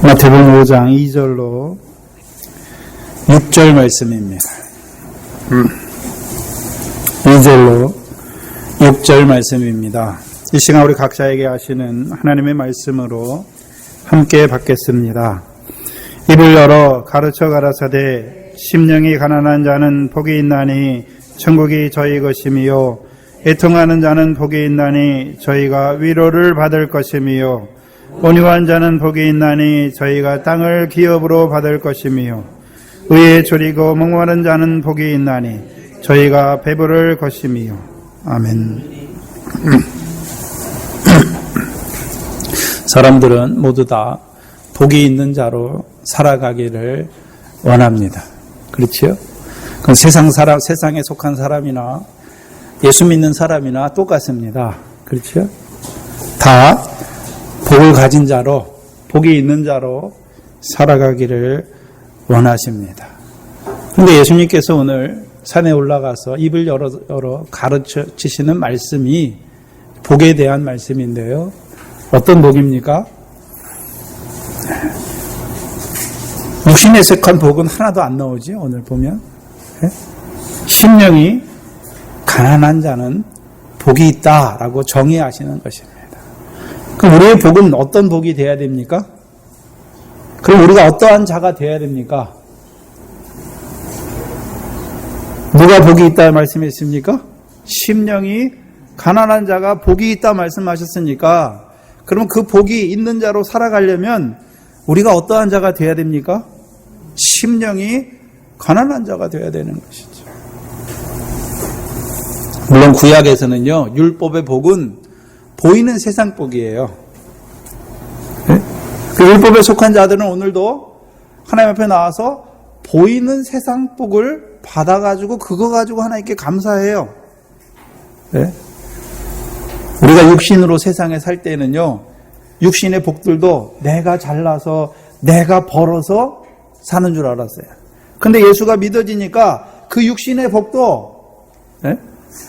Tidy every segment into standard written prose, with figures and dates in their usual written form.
마태복음 5장 2절로 6절 말씀입니다. 2절로 6절 말씀입니다. 이 시간 우리 각자에게 하시는 하나님의 말씀으로 함께 받겠습니다. 입을 열어 가르쳐 가라사대 심령이 가난한 자는 복이 있나니 천국이 저희 것이며 애통하는 자는 복이 있나니 저희가 위로를 받을 것이며 온유한 자는 복이 있나니 저희가 땅을 기업으로 받을 것이며 의에 졸이고 목마른 자는 복이 있나니 저희가 배부를 것이며. 아멘. 사람들은 모두 다 복이 있는 자로 살아가기를 원합니다. 그렇죠? 그건 세상에 속한 사람이나 예수 믿는 사람이나 똑같습니다. 그렇죠? 다 복을 가진 자로, 복이 있는 자로 살아가기를 원하십니다. 그런데 예수님께서 오늘 산에 올라가서 입을 열어 가르치시는 말씀이 복에 대한 말씀인데요. 어떤 복입니까? 육신에 속한 복은 하나도 안 나오지, 오늘 보면. 심령이 가난한 자는 복이 있다라고 정의하시는 것입니다. 그럼 우리의 복은 어떤 복이 돼야 됩니까? 그럼 우리가 어떠한 자가 돼야 됩니까? 누가 복이 있다 말씀했습니까? 심령이 가난한 자가 복이 있다 말씀하셨으니까, 그럼 그 복이 있는 자로 살아가려면 우리가 어떠한 자가 돼야 됩니까? 심령이 가난한 자가 돼야 되는 것이죠. 물론 구약에서는요, 율법의 복은 보이는 세상 복이에요. 네? 그 율법에 속한 자들은 오늘도 하나님 앞에 나와서 보이는 세상 복을 받아가지고 그거 가지고 하나님께 감사해요. 네? 우리가 육신으로 세상에 살 때는요, 육신의 복들도 내가 잘나서 내가 벌어서 사는 줄 알았어요. 근데 예수가 믿어지니까 그 육신의 복도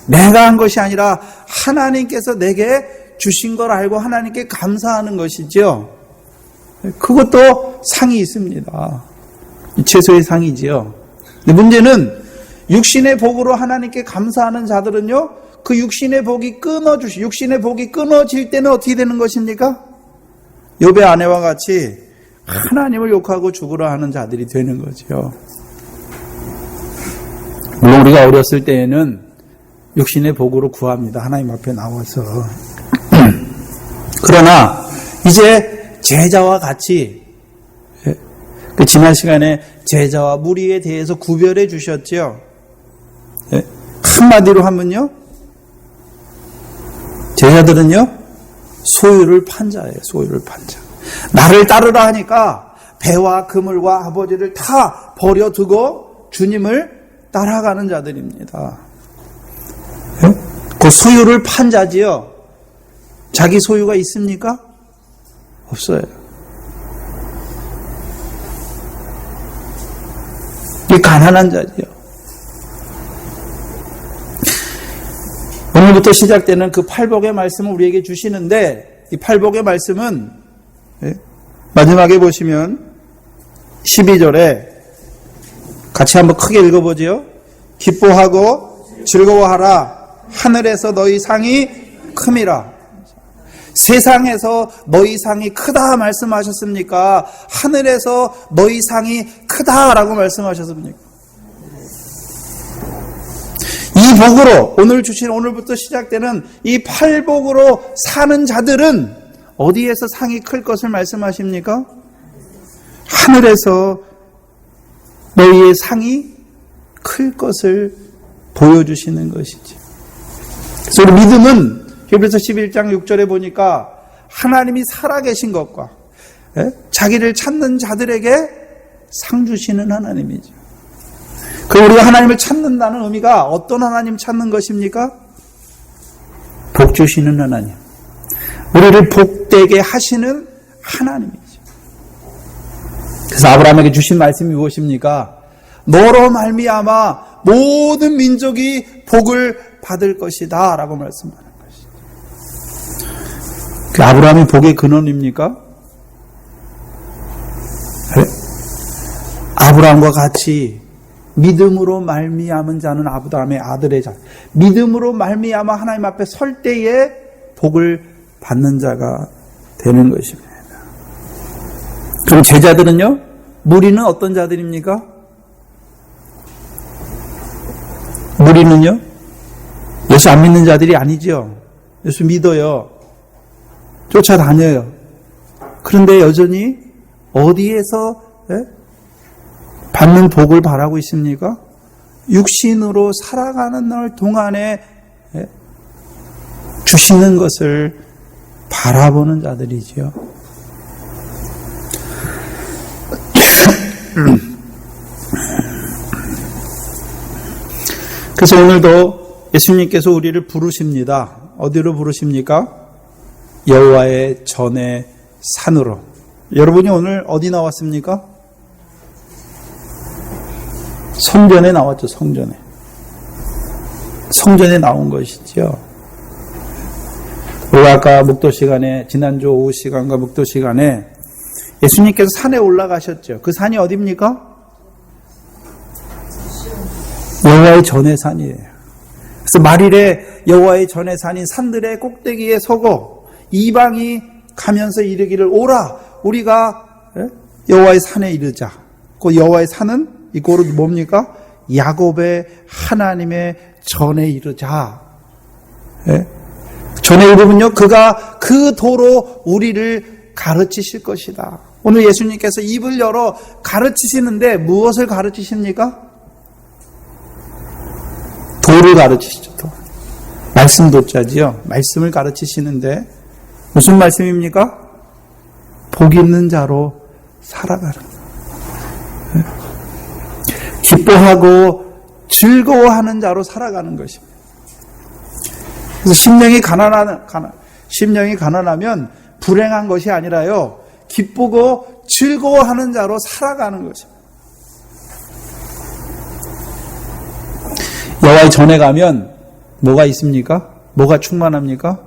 내가 한 것이 아니라 하나님께서 내게 주신 걸 알고 하나님께 감사하는 것이죠. 그것도 상이 있습니다. 최소의 상이지요. 근데 문제는 육신의 복으로 하나님께 감사하는 자들은요, 그 육신의 복이 끊어질 때는 어떻게 되는 것입니까? 욥의 아내와 같이 하나님을 욕하고 죽으라 하는 자들이 되는 거죠. 물론 우리가 어렸을 때에는 육신의 복으로 구합니다. 하나님 앞에 나와서. 그러나 이제 제자와 같이, 그 지난 시간에 제자와 무리에 대해서 구별해 주셨죠. 한마디로 하면요, 제자들은요, 소유를 판 자예요. 소유를 판 자. 나를 따르라 하니까 배와 그물과 아버지를 다 버려두고 주님을 따라가는 자들입니다. 그 소유를 판 자지요. 자기 소유가 있습니까? 없어요. 이 가난한 자지요. 오늘부터 시작되는 그 팔복의 말씀을 우리에게 주시는데, 이 팔복의 말씀은 마지막에 보시면 12절에 같이 한번 크게 읽어보죠. 기뻐하고 즐거워하라. 하늘에서 너희 상이 큼이라. 세상에서 너희 상이 크다 말씀하셨습니까? 하늘에서 너희 상이 크다라고 말씀하셨습니까? 이 복으로 오늘부터 시작되는 이 팔복으로 사는 자들은 어디에서 상이 클 것을 말씀하십니까? 하늘에서 너희의 상이 클 것을 보여주시는 것이지. 그래서 우리 믿음은 히브리서 11장 6절에 보니까 하나님이 살아계신 것과 자기를 찾는 자들에게 상 주시는 하나님이죠. 그리고 우리가 하나님을 찾는다는 의미가 어떤 하나님 찾는 것입니까? 복 주시는 하나님. 우리를 복되게 하시는 하나님이죠. 그래서 아브라함에게 주신 말씀이 무엇입니까? 너로 말미암아 모든 민족이 복을 받을 것이다 라고 말씀하는 것이죠. 그 아브라함이 복의 근원입니까? 아브라함과 같이 믿음으로 말미암은 자는 아브라함의 아들의 자, 믿음으로 말미암아 하나님 앞에 설 때에 복을 받는 자가 되는 것입니다. 그럼 제자들은요? 무리는 어떤 자들입니까? 무리는요? 예수 안 믿는 자들이 아니죠. 예수 믿어요. 쫓아다녀요. 그런데 여전히 어디에서 받는 복을 바라고 있습니까? 육신으로 살아가는 날 동안에 주시는 것을 바라보는 자들이지요. 그래서 오늘도 예수님께서 우리를 부르십니다. 어디로 부르십니까? 여호와의 전의 산으로. 여러분이 오늘 어디 나왔습니까? 성전에 나왔죠. 성전에 나온 것이죠. 우리가 아까 묵도 시간에, 지난주 오후 시간과 묵도 시간에 예수님께서 산에 올라가셨죠. 그 산이 어디입니까? 여호와의 전의 산이에요. 그래서 말일에 여호와의 전의 산인 산들의 꼭대기에 서고 이방이 가면서 이르기를 오라 우리가 여호와의 산에 이르자. 그 여호와의 산은 이거로 뭡니까? 야곱의 하나님의 전에 이르자. 전에 이르면요, 그가 그 도로 우리를 가르치실 것이다. 오늘 예수님께서 입을 열어 가르치시는데 무엇을 가르치십니까? 도를 가르치시죠. 도. 말씀 도자지요. 말씀을 가르치시는데 무슨 말씀입니까? 복 있는 자로 살아가는 거예요. 기뻐하고 즐거워하는 자로 살아가는 것입니다. 그래서 심령이 가난하면 불행한 것이 아니라요, 기쁘고 즐거워하는 자로 살아가는 것입니다. 여호와의 전에 가면 뭐가 있습니까? 뭐가 충만합니까?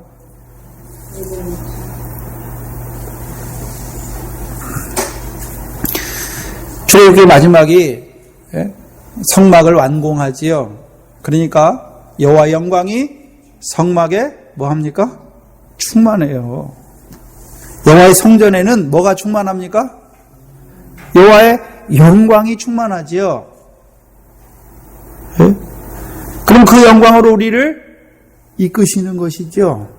출애굽기 마지막이 성막을 완공하지요. 그러니까 여호와의 영광이 성막에 뭐합니까? 충만해요. 여호와의 성전에는 뭐가 충만합니까? 여호와의 영광이 충만하지요. 그럼 그 영광으로 우리를 이끄시는 것이죠.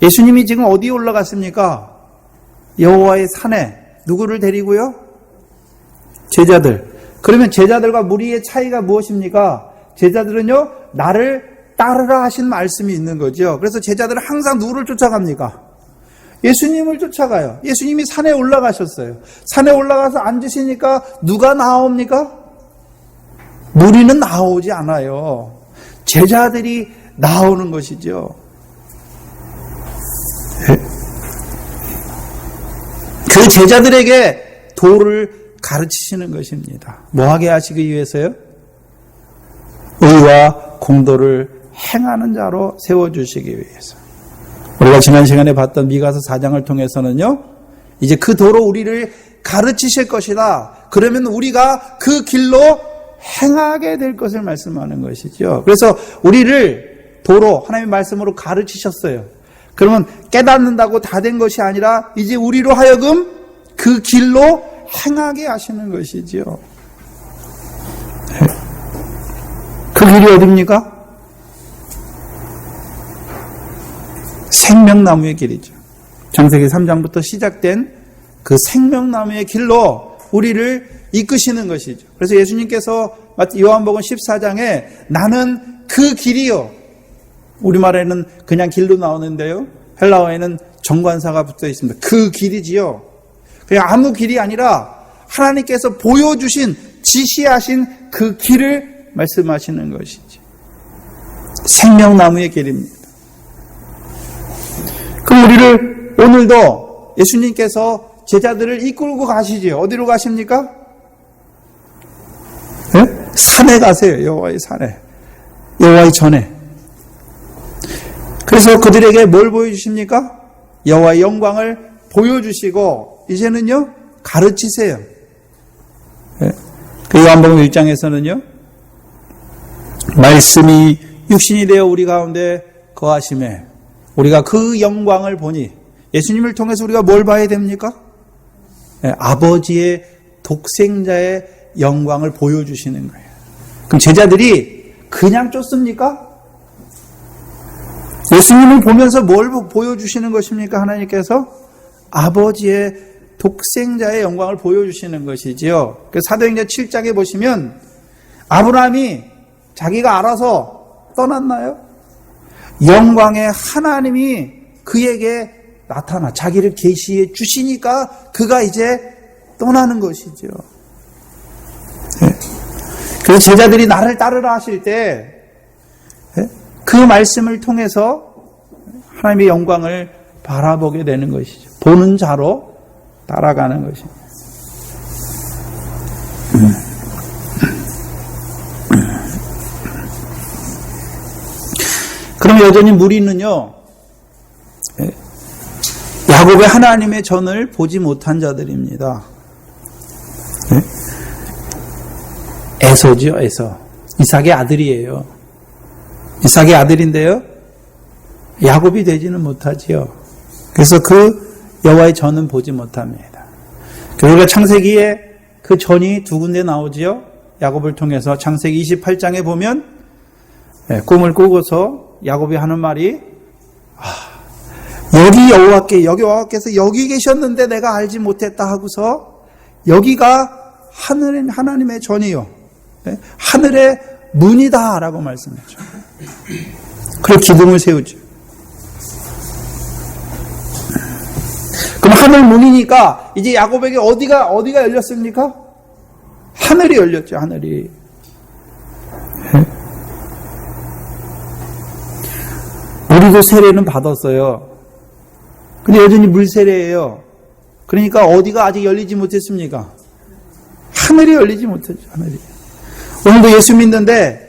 예수님이 지금 어디에 올라갔습니까? 여호와의 산에. 누구를 데리고요? 제자들. 그러면 제자들과 무리의 차이가 무엇입니까? 제자들은요, 나를 따르라 하신 말씀이 있는 거죠. 그래서 제자들은 항상 누구를 쫓아갑니까? 예수님을 쫓아가요. 예수님이 산에 올라가셨어요. 산에 올라가서 앉으시니까 누가 나옵니까? 무리는 나오지 않아요. 제자들이 나오는 것이죠. 그 제자들에게 도를 가르치시는 것입니다. 뭐하게 하시기 위해서요? 의와 공도를 행하는 자로 세워주시기 위해서. 우리가 지난 시간에 봤던 미가서 4장을 통해서는요, 이제 그 도로 우리를 가르치실 것이다. 그러면 우리가 그 길로 행하게 될 것을 말씀하는 것이죠. 그래서 우리를 도로, 하나님의 말씀으로 가르치셨어요. 그러면 깨닫는다고 다 된 것이 아니라 이제 우리로 하여금 그 길로 행하게 하시는 것이지요. 그 길이 어디입니까? 생명나무의 길이죠. 창세기 3장부터 시작된 그 생명나무의 길로 우리를 이끄시는 것이죠. 그래서 예수님께서 요한복음 14장에 나는 그 길이요. 우리말에는 그냥 길로 나오는데요, 헬라어에는 정관사가 붙어 있습니다. 그 길이지요. 그냥 아무 길이 아니라 하나님께서 보여주신, 지시하신 그 길을 말씀하시는 것이지. 생명나무의 길입니다. 그럼 우리를 오늘도 예수님께서 제자들을 이끌고 가시죠. 어디로 가십니까? 네? 산에 가세요. 여호와의 산에. 여호와의 전에. 그래서 그들에게 뭘 보여주십니까? 여호와의 영광을 보여주시고 이제는요, 가르치세요. 네? 그 요한복음 1장에서는요. 말씀이 육신이 되어 우리 가운데 거하심에 우리가 그 영광을 보니 예수님을 통해서 우리가 뭘 봐야 됩니까? 네, 아버지의 독생자의 영광을 보여주시는 거예요. 그럼 제자들이 그냥 쫓습니까? 예수님을 보면서 뭘 보여주시는 것입니까? 하나님께서 아버지의 독생자의 영광을 보여주시는 것이지요. 사도행전 7장에 보시면 아브라함이 자기가 알아서 떠났나요? 영광의 하나님이 그에게 나타나 자기를 계시해 주시니까 그가 이제 떠나는 것이죠. 네. 그래서 제자들이 나를 따르라 하실 때 그 말씀을 통해서 하나님의 영광을 바라보게 되는 것이죠. 보는 자로 따라가는 것입니다. 그럼 여전히 무리는요, 야곱의 하나님의 전을 보지 못한 자들입니다. 에서죠, 에서. 이삭의 아들이에요. 이삭의 아들인데요, 야곱이 되지는 못하지요. 그래서 그 여호와의 전은 보지 못합니다. 그리고 창세기에 그 전이 두 군데 나오지요. 야곱을 통해서 창세기 28장에 보면 꿈을 꾸고서 야곱이 하는 말이 여기 여호와께서 여기 계셨는데 내가 알지 못했다 하고서 여기가 하나님의 전이요, 하늘의 문이다 라고 말씀하죠. 그리고 기둥을 세우죠. 그럼 하늘 문이니까 이제 야곱에게 어디가 열렸습니까? 하늘이 열렸죠. 하늘이. 우리도 세례는 받았어요. 근데 여전히 물세례예요. 그러니까 어디가 아직 열리지 못했습니까? 하늘이 열리지 못했죠. 하늘이. 오늘도 예수 믿는데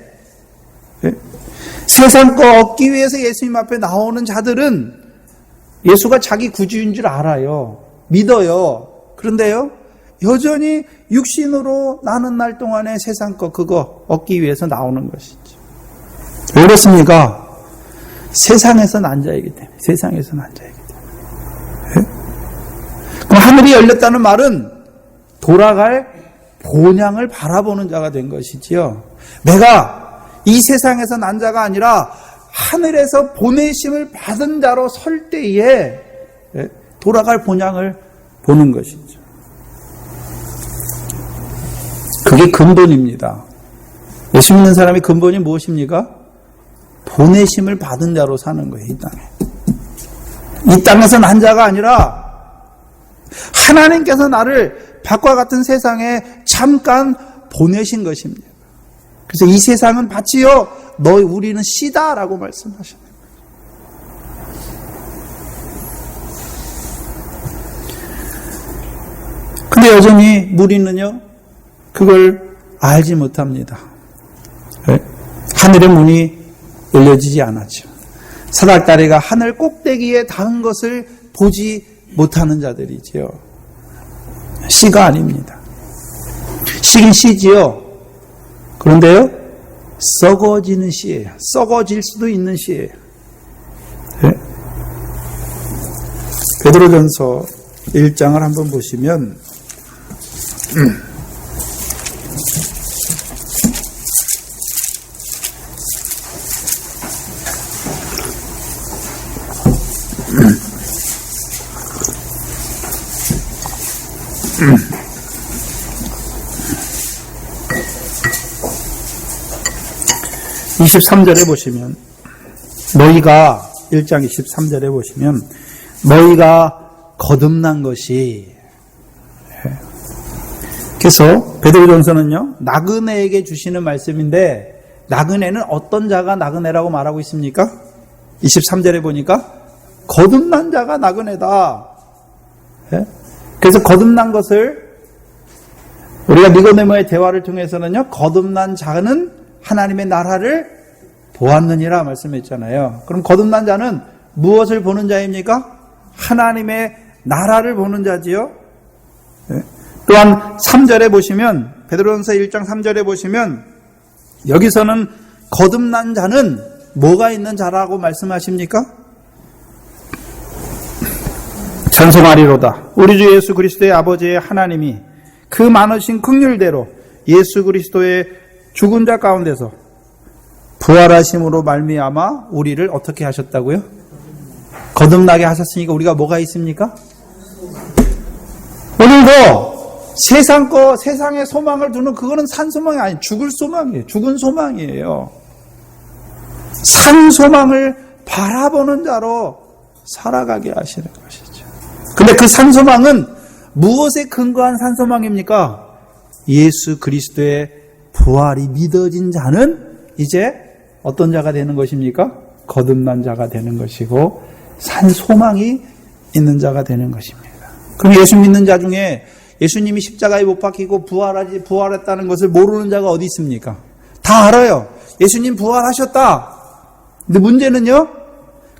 세상 거 얻기 위해서 예수님 앞에 나오는 자들은 예수가 자기 구주인 줄 알아요. 믿어요. 그런데요, 여전히 육신으로 나는 날 동안에 세상 거 그거 얻기 위해서 나오는 것이죠. 왜 그렇습니까? 세상에서 난 자이기 때문에. 세상에서 난 자이기 때문에. 그럼 하늘이 열렸다는 말은 돌아갈 본향을 바라보는 자가 된 것이지요. 내가 이 세상에서 난 자가 아니라 하늘에서 보내심을 받은 자로 설 때에 돌아갈 본향을 보는 것이죠. 그게 근본입니다. 예수 믿는 사람의 근본이 무엇입니까? 보내심을 받은 자로 사는 거예요. 이 땅에. 이 땅에서 난 자가 아니라 하나님께서 나를 밖과 같은 세상에 잠깐 보내신 것입니다. 그래서 이 세상은 밭이요, 우리는 씨다라고 말씀하셨네요. 근데 여전히 무리는요, 그걸 알지 못합니다. 하늘의 문이 열려지지 않았죠. 사닥다리가 하늘 꼭대기에 닿은 것을 보지 못하는 자들이지요. 씨가 아닙니다. 씨긴 씨지요. 그런데요, 썩어지는 씨예요. 썩어질 수도 있는 씨예요. 네? 베드로전서 1장을 한번 보시면 23절에 보시면 너희가 1장 23절에 보시면 너희가 거듭난 것이, 그래서 베드로전서는요 나그네에게 주시는 말씀인데 나그네는 어떤 자가 나그네라고 말하고 있습니까? 23절에 보니까 거듭난 자가 나그네다. 그래서 거듭난 것을 우리가 니고데모의 대화를 통해서는요 거듭난 자는 하나님의 나라를 보았느니라 말씀했잖아요. 그럼 거듭난 자는 무엇을 보는 자입니까? 하나님의 나라를 보는 자지요. 또한 3절에 보시면 베드로전서 1장 3절에 보시면 여기서는 거듭난 자는 뭐가 있는 자라고 말씀하십니까? 찬송하리로다. 우리 주 예수 그리스도의 아버지의 하나님이 그 많으신 긍휼대로 예수 그리스도의 죽은 자 가운데서 부활하심으로 말미암아 우리를 어떻게 하셨다고요? 거듭나게 하셨으니까 우리가 뭐가 있습니까? 오늘도 세상에 소망을 두는 그거는 산 소망이 아니 죽을 소망이에요. 죽은 소망이에요. 산 소망을 바라보는 자로 살아가게 하시는 것이죠. 근데 그 산 소망은 무엇에 근거한 산 소망입니까? 예수 그리스도의 부활이 믿어진 자는 이제 어떤 자가 되는 것입니까? 거듭난 자가 되는 것이고 산 소망이 있는 자가 되는 것입니다. 그럼 예수 믿는 자 중에 예수님이 십자가에 못 박히고 부활했다는 것을 모르는 자가 어디 있습니까? 다 알아요. 예수님 부활하셨다. 근데 문제는요,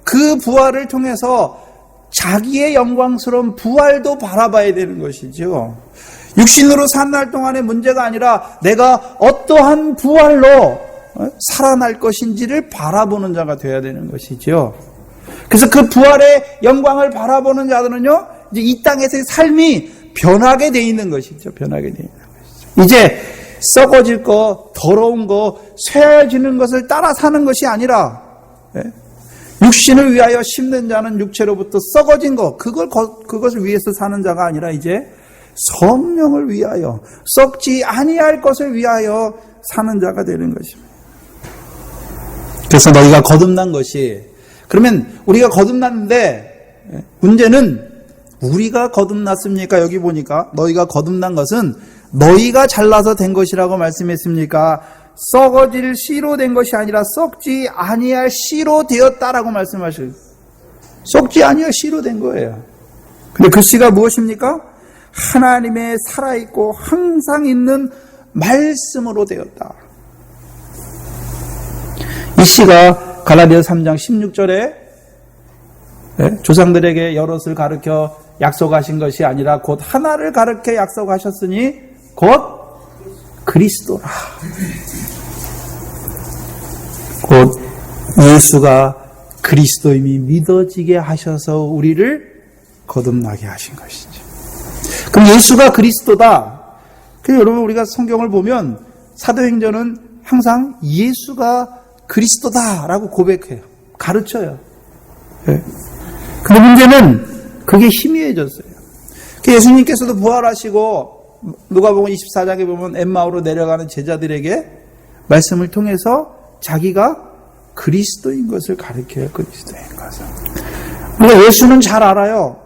그 부활을 통해서 자기의 영광스러운 부활도 바라봐야 되는 것이죠. 육신으로 산 날 동안의 문제가 아니라 내가 어떠한 부활로 살아날 것인지를 바라보는 자가 되어야 되는 것이죠. 그래서 그 부활의 영광을 바라보는 자들은요, 이제 이 땅에서의 삶이 변하게 돼 있는 것이죠. 변하게 돼 있는 것이죠. 이제 썩어질 거, 더러운 거, 쇠해지는 것을 따라 사는 것이 아니라, 육신을 위하여 심는 자는 육체로부터 썩어진 것, 그것을 위해서 사는 자가 아니라 이제 성령을 위하여, 썩지 아니할 것을 위하여 사는 자가 되는 것입니다. 그래서 너희가 거듭난 것이, 그러면 우리가 거듭났는데 문제는 우리가 거듭났습니까? 여기 보니까 너희가 거듭난 것은 너희가 잘나서 된 것이라고 말씀했습니까? 썩어질 씨로 된 것이 아니라 썩지 아니할 씨로 되었다라고 말씀하셔요. 썩지 아니할 씨로 된 거예요. 근데 그 씨가 무엇입니까? 하나님의 살아있고 항상 있는 말씀으로 되었다. 이 씨가 갈라디아서 3장 16절에 조상들에게 여럿을 가르쳐 약속하신 것이 아니라 곧 하나를 가르쳐 약속하셨으니 곧 그리스도라. 곧 예수가 그리스도임이 믿어지게 하셔서 우리를 거듭나게 하신 것이죠. 그럼 예수가 그리스도다. 그래서 여러분 우리가 성경을 보면 사도행전은 항상 예수가 그리스도다라고 고백해요. 가르쳐요. 근데 문제는 그게 희미해졌어요. 예수님께서도 부활하시고 누가복음 24장에 보면 엠마오로 내려가는 제자들에게 말씀을 통해서 자기가 그리스도인 것을 가르쳐요. 그리스도인 것을. 우리가 예수는 잘 알아요.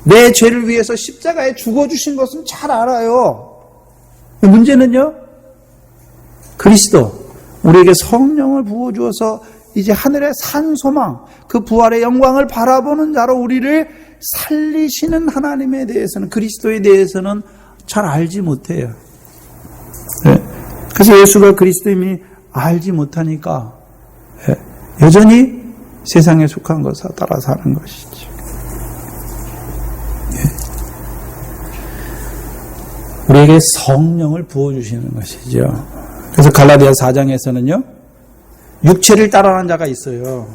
내 죄를 위해서 십자가에 죽어주신 것은 잘 알아요. 문제는요, 그리스도, 우리에게 성령을 부어주어서 이제 하늘의 산 소망, 그 부활의 영광을 바라보는 자로 우리를 살리시는 하나님에 대해서는, 그리스도에 대해서는 잘 알지 못해요. 그래서 예수가 그리스도임이 알지 못하니까 여전히 세상에 속한 것을 따라 사는 것이죠. 우리에게 성령을 부어주시는 것이죠. 그래서 갈라디아서 4장에서는요, 육체를 따라하는 자가 있어요.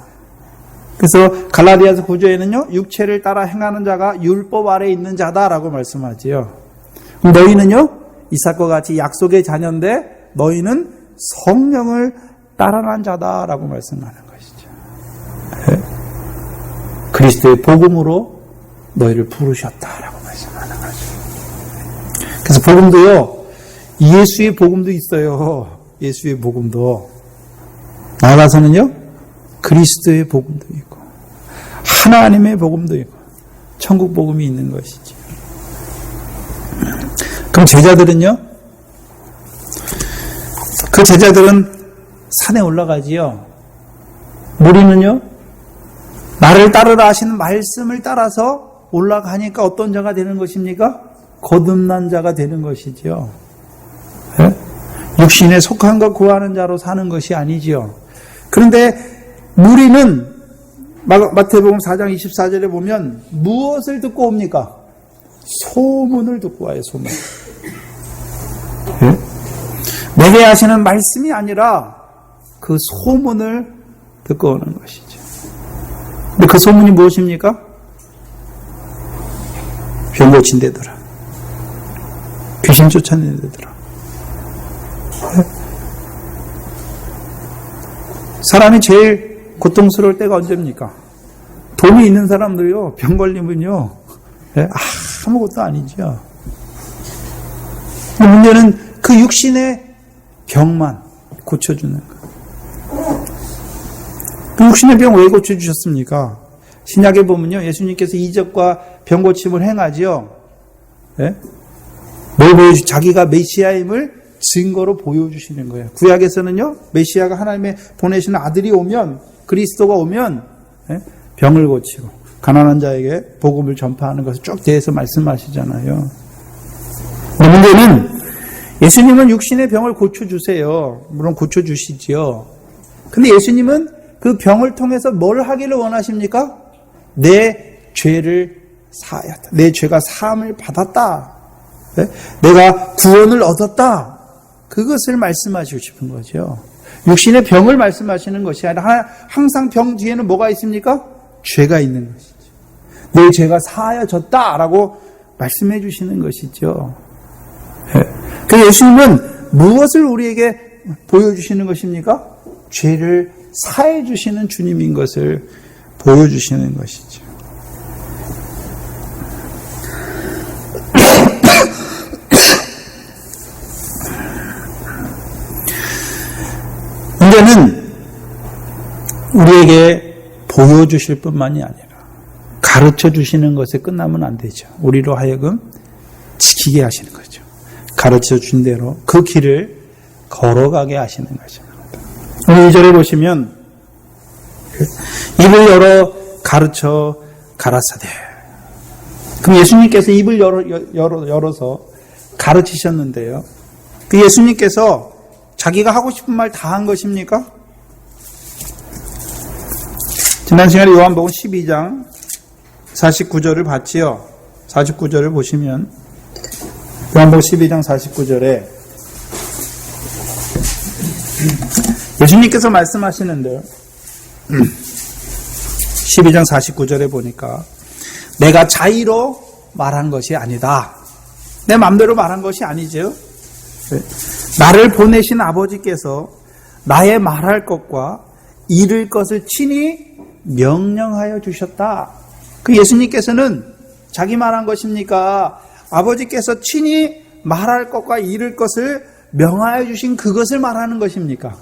그래서 갈라디아서 9조에는요, 육체를 따라 행하는 자가 율법 아래에 있는 자다라고 말씀하지요. 너희는요, 이삭과 같이 약속의 자녀인데 너희는 성령을 따라하는 자다라고 말씀하는 것이죠. 그리스도의 복음으로 너희를 부르셨다라고 말씀하는 거죠. 그래서 복음도요, 예수의 복음도 있어요. 예수의 복음도. 나아가서는요, 그리스도의 복음도 있고, 하나님의 복음도 있고, 천국 복음이 있는 것이죠. 그럼 제자들은요, 그 제자들은 산에 올라가지요. 무리는요, 나를 따르라 하시는 말씀을 따라서 올라가니까 어떤 자가 되는 것입니까? 거듭난 자가 되는 것이죠. 육신에 속한 것 구하는 자로 사는 것이 아니지요. 그런데 무리는 마태복음 4장 24절에 보면 무엇을 듣고 옵니까? 소문을 듣고 와요. 소문. 내게 하시는 말씀이 아니라 그 소문을 듣고 오는 것이죠. 근데 그 소문이 무엇입니까? 병 고친 데더라. 귀신 쫓아내는 데더라. 사람이 제일 고통스러울 때가 언제입니까? 돈이 있는 사람들요, 병 걸리면요, 아무것도 아니죠. 문제는 그 육신의 병만 고쳐주는 것. 그 육신의 병 왜 고쳐주셨습니까? 신약에 보면요, 예수님께서 이적과 병 고침을 행하지요. 네? 뭘 보여주? 자기가 메시아임을 증거로 보여주시는 거예요. 구약에서는요, 메시아가 하나님의 보내시는 아들이 오면, 그리스도가 오면 병을 고치고 가난한 자에게 복음을 전파하는 것을 쭉 대해서 말씀하시잖아요. 문제는 예수님은 육신의 병을 고쳐주세요. 물론 고쳐주시지요. 근데 예수님은 그 병을 통해서 뭘 하기를 원하십니까? 내 죄를 사하였다. 내 죄가 사함을 받았다. 내가 구원을 얻었다. 그것을 말씀하시고 싶은 거죠. 육신의 병을 말씀하시는 것이 아니라 항상 병 뒤에는 뭐가 있습니까? 죄가 있는 것이죠. 내 죄가 사하여졌다라고 말씀해 주시는 것이죠. 그래서 예수님은 무엇을 우리에게 보여주시는 것입니까? 죄를 사해 주시는 주님인 것을 보여주시는 것이죠. 문제는 우리에게 보여주실 뿐만이 아니라 가르쳐 주시는 것에 끝나면 안 되죠. 우리로 하여금 지키게 하시는 거죠. 가르쳐 준 대로 그 길을 걸어가게 하시는 거죠. 오늘 2절에 보시면 입을 열어 가르쳐 가라사대. 그럼 예수님께서 입을 열어서 가르치셨는데요. 그 예수님께서 자기가 하고 싶은 말 다 한 것입니까? 지난 시간에 요한복음 12장 49절을 봤지요. 49절을 보시면 요한복음 12장 49절에 예수님께서 말씀하시는데요. 12장 49절에 보니까 내가 자의로 말한 것이 아니다. 내 마음대로 말한 것이 아니죠. 나를 보내신 아버지께서 나의 말할 것과 이룰 것을 친히 명령하여 주셨다. 그 예수님께서는 자기 말한 것입니까? 아버지께서 친히 말할 것과 이룰 것을 명하여 주신 그것을 말하는 것입니까?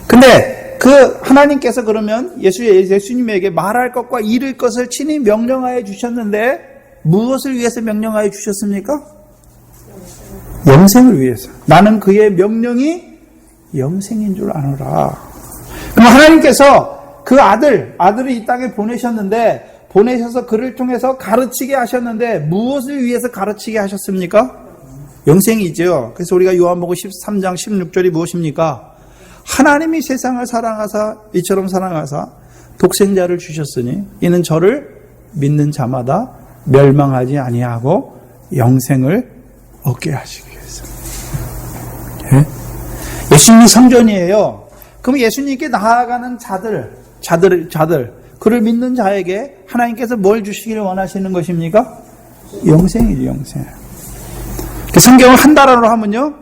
근데 그 하나님께서 그러면 예수님에게 말할 것과 이룰 것을 친히 명령하여 주셨는데 무엇을 위해서 명령하여 주셨습니까? 영생을 위해서. 나는 그의 명령이 영생인 줄 아노라. 그럼 하나님께서 그 아들을 이 땅에 보내셨는데, 보내셔서 그를 통해서 가르치게 하셨는데, 무엇을 위해서 가르치게 하셨습니까? 영생이죠. 그래서 우리가 요한복음 13장 16절이 무엇입니까? 하나님이 세상을 사랑하사, 이처럼 사랑하사, 독생자를 주셨으니, 이는 저를 믿는 자마다 멸망하지 아니하고, 영생을 얻게 하시기 위해서. 예? 예수님이 성전이에요. 그럼 예수님께 나아가는 자들, 그를 믿는 자에게 하나님께서 뭘 주시기를 원하시는 것입니까? 영생이죠, 영생. 성경을 한 단어로 하면요,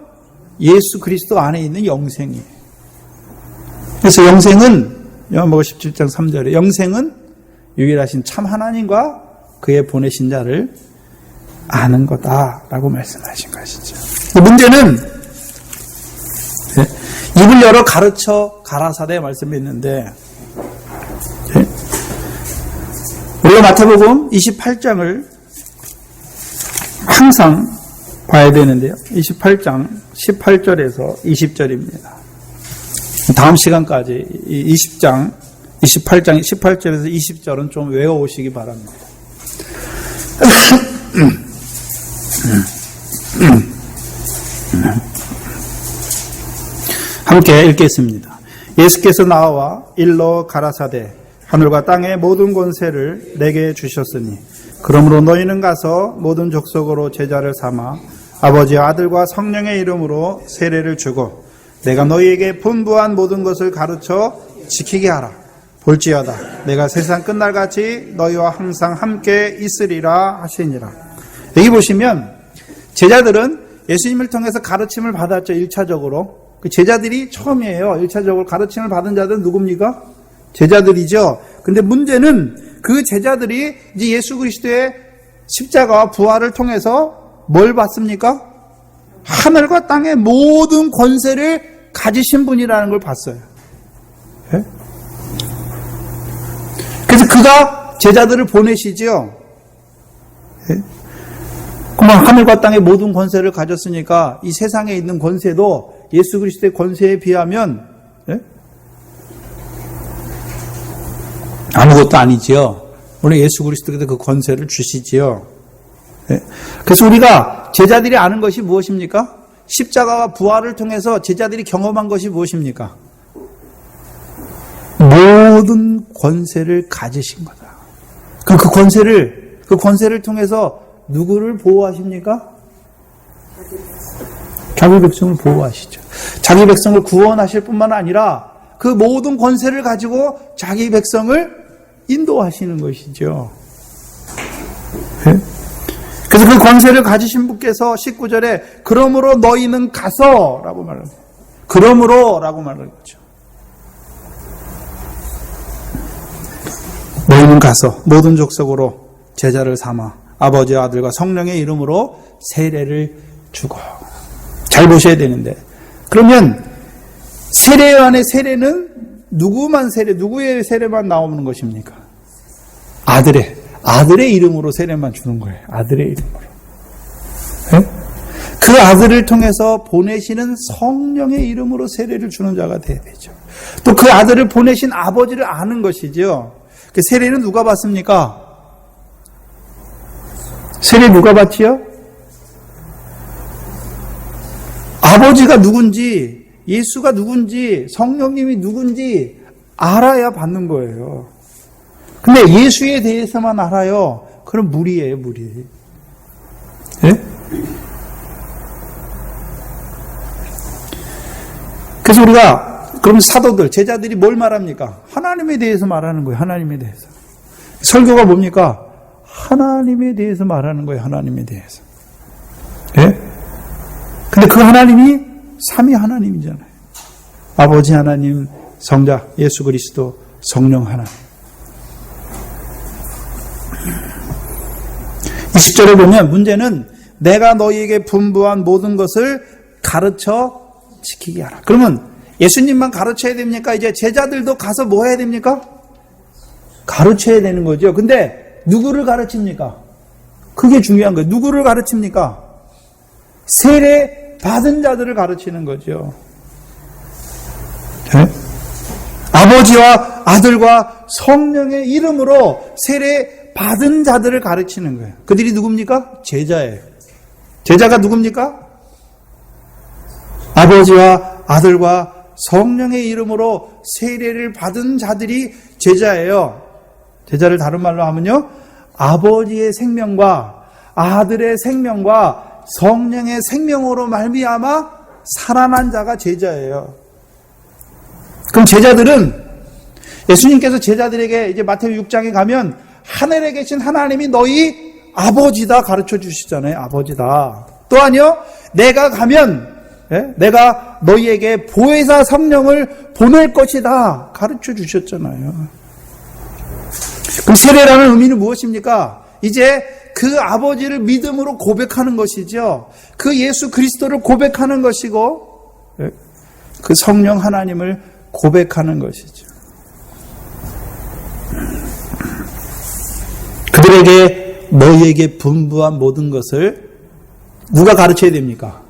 예수 그리스도 안에 있는 영생이에요. 그래서 영생은, 요한복음 17장 3절에, 영생은 유일하신 참 하나님과 그의 보내신 자를 아는 거다라고 말씀하신 것이죠. 문제는 입을 열어 가르쳐 가라사대 말씀이 있는데, 원래 마태복음 28장을 항상 봐야 되는데요. 28장 18절에서 20절입니다. 다음 시간까지 28장 18절에서 20절은 좀 외워오시기 바랍니다. 함께 읽겠습니다. 예수께서 나와 일러 가라사대 하늘과 땅의 모든 권세를 내게 주셨으니 그러므로 너희는 가서 모든 족속으로 제자를 삼아 아버지와 아들과 성령의 이름으로 세례를 주고 내가 너희에게 분부한 모든 것을 가르쳐 지키게 하라. 볼지어다 내가 세상 끝날같이 너희와 항상 함께 있으리라 하시니라. 여기 보시면 제자들은 예수님을 통해서 가르침을 받았죠. 1차적으로. 그 제자들이 처음이에요. 1차적으로 가르침을 받은 자들은 누굽니까? 제자들이죠. 근데 문제는 그 제자들이 이제 예수 그리스도의 십자가와 부활을 통해서 뭘 봤습니까? 하늘과 땅의 모든 권세를 가지신 분이라는 걸 봤어요. 네? 그래서 그가 제자들을 보내시죠. 네? 그러면 하늘과 땅의 모든 권세를 가졌으니까 이 세상에 있는 권세도 예수 그리스도의 권세에 비하면 네? 아무것도 아니지요. 오늘 예수 그리스도께서 그 권세를 주시지요. 네? 그래서 우리가 제자들이 아는 것이 무엇입니까? 십자가와 부활을 통해서 제자들이 경험한 것이 무엇입니까? 모든 권세를 가지신 거다. 그럼 그 권세를 통해서 누구를 보호하십니까? 자기 백성을 보호하시죠. 자기 백성을 구원하실 뿐만 아니라 그 모든 권세를 가지고 자기 백성을 인도하시는 것이죠. 네? 그래서 그 권세를 가지신 분께서 19절에 그러므로 너희는 가서 라고 말합니다. 그러므로 라고 말하는 거죠. 너희는 가서 모든 족속으로 제자를 삼아 아버지와 아들과 성령의 이름으로 세례를 주고. 잘 보셔야 되는데 그러면 세례 안에 세례는 누구의 세례만 나오는 것입니까? 아들의 이름으로 세례만 주는 거예요. 아들의 이름으로. 네? 그 아들을 통해서 보내시는 성령의 이름으로 세례를 주는 자가 되어야 되죠. 또 그 아들을 보내신 아버지를 아는 것이죠. 그 세례는 누가 받습니까? 세례 누가 받지요? 아버지가 누군지, 예수가 누군지, 성령님이 누군지 알아야 받는 거예요. 근데 예수에 대해서만 알아요. 그럼 무리예요, 무리. 예? 그래서 우리가, 그럼 사도들, 제자들이 뭘 말합니까? 하나님에 대해서 말하는 거예요, 하나님에 대해서. 설교가 뭡니까? 하나님에 대해서 말하는 거예요, 하나님에 대해서. 예? 근데 그 하나님이 삼위 하나님이잖아요. 아버지 하나님, 성자, 예수 그리스도, 성령 하나님. 20절에 보면 문제는 내가 너희에게 분부한 모든 것을 가르쳐 지키게 하라. 그러면 예수님만 가르쳐야 됩니까? 이제 제자들도 가서 뭐 해야 됩니까? 가르쳐야 되는 거죠. 근데 누구를 가르칩니까? 그게 중요한 거예요. 누구를 가르칩니까? 세례 받은 자들을 가르치는 거죠. 네? 아버지와 아들과 성령의 이름으로 세례 받은 자들을 가르치는 거예요. 그들이 누굽니까? 제자예요. 제자가 누굽니까? 아버지와 아들과 성령의 이름으로 세례를 받은 자들이 제자예요. 제자를 다른 말로 하면요, 아버지의 생명과 아들의 생명과 성령의 생명으로 말미암아 살아난 자가 제자예요. 그럼 제자들은 예수님께서 제자들에게 이제 마태복음 6장에 가면 하늘에 계신 하나님이 너희 아버지다 가르쳐 주시잖아요. 아버지다. 또한요, 내가 가면 내가 너희에게 보혜사 성령을 보낼 것이다 가르쳐 주셨잖아요. 그럼 세례라는 의미는 무엇입니까? 이제 그 아버지를 믿음으로 고백하는 것이죠. 그 예수 그리스도를 고백하는 것이고 그 성령 하나님을 고백하는 것이죠. 그들에게 너희에게 분부한 모든 것을 누가 가르쳐야 됩니까?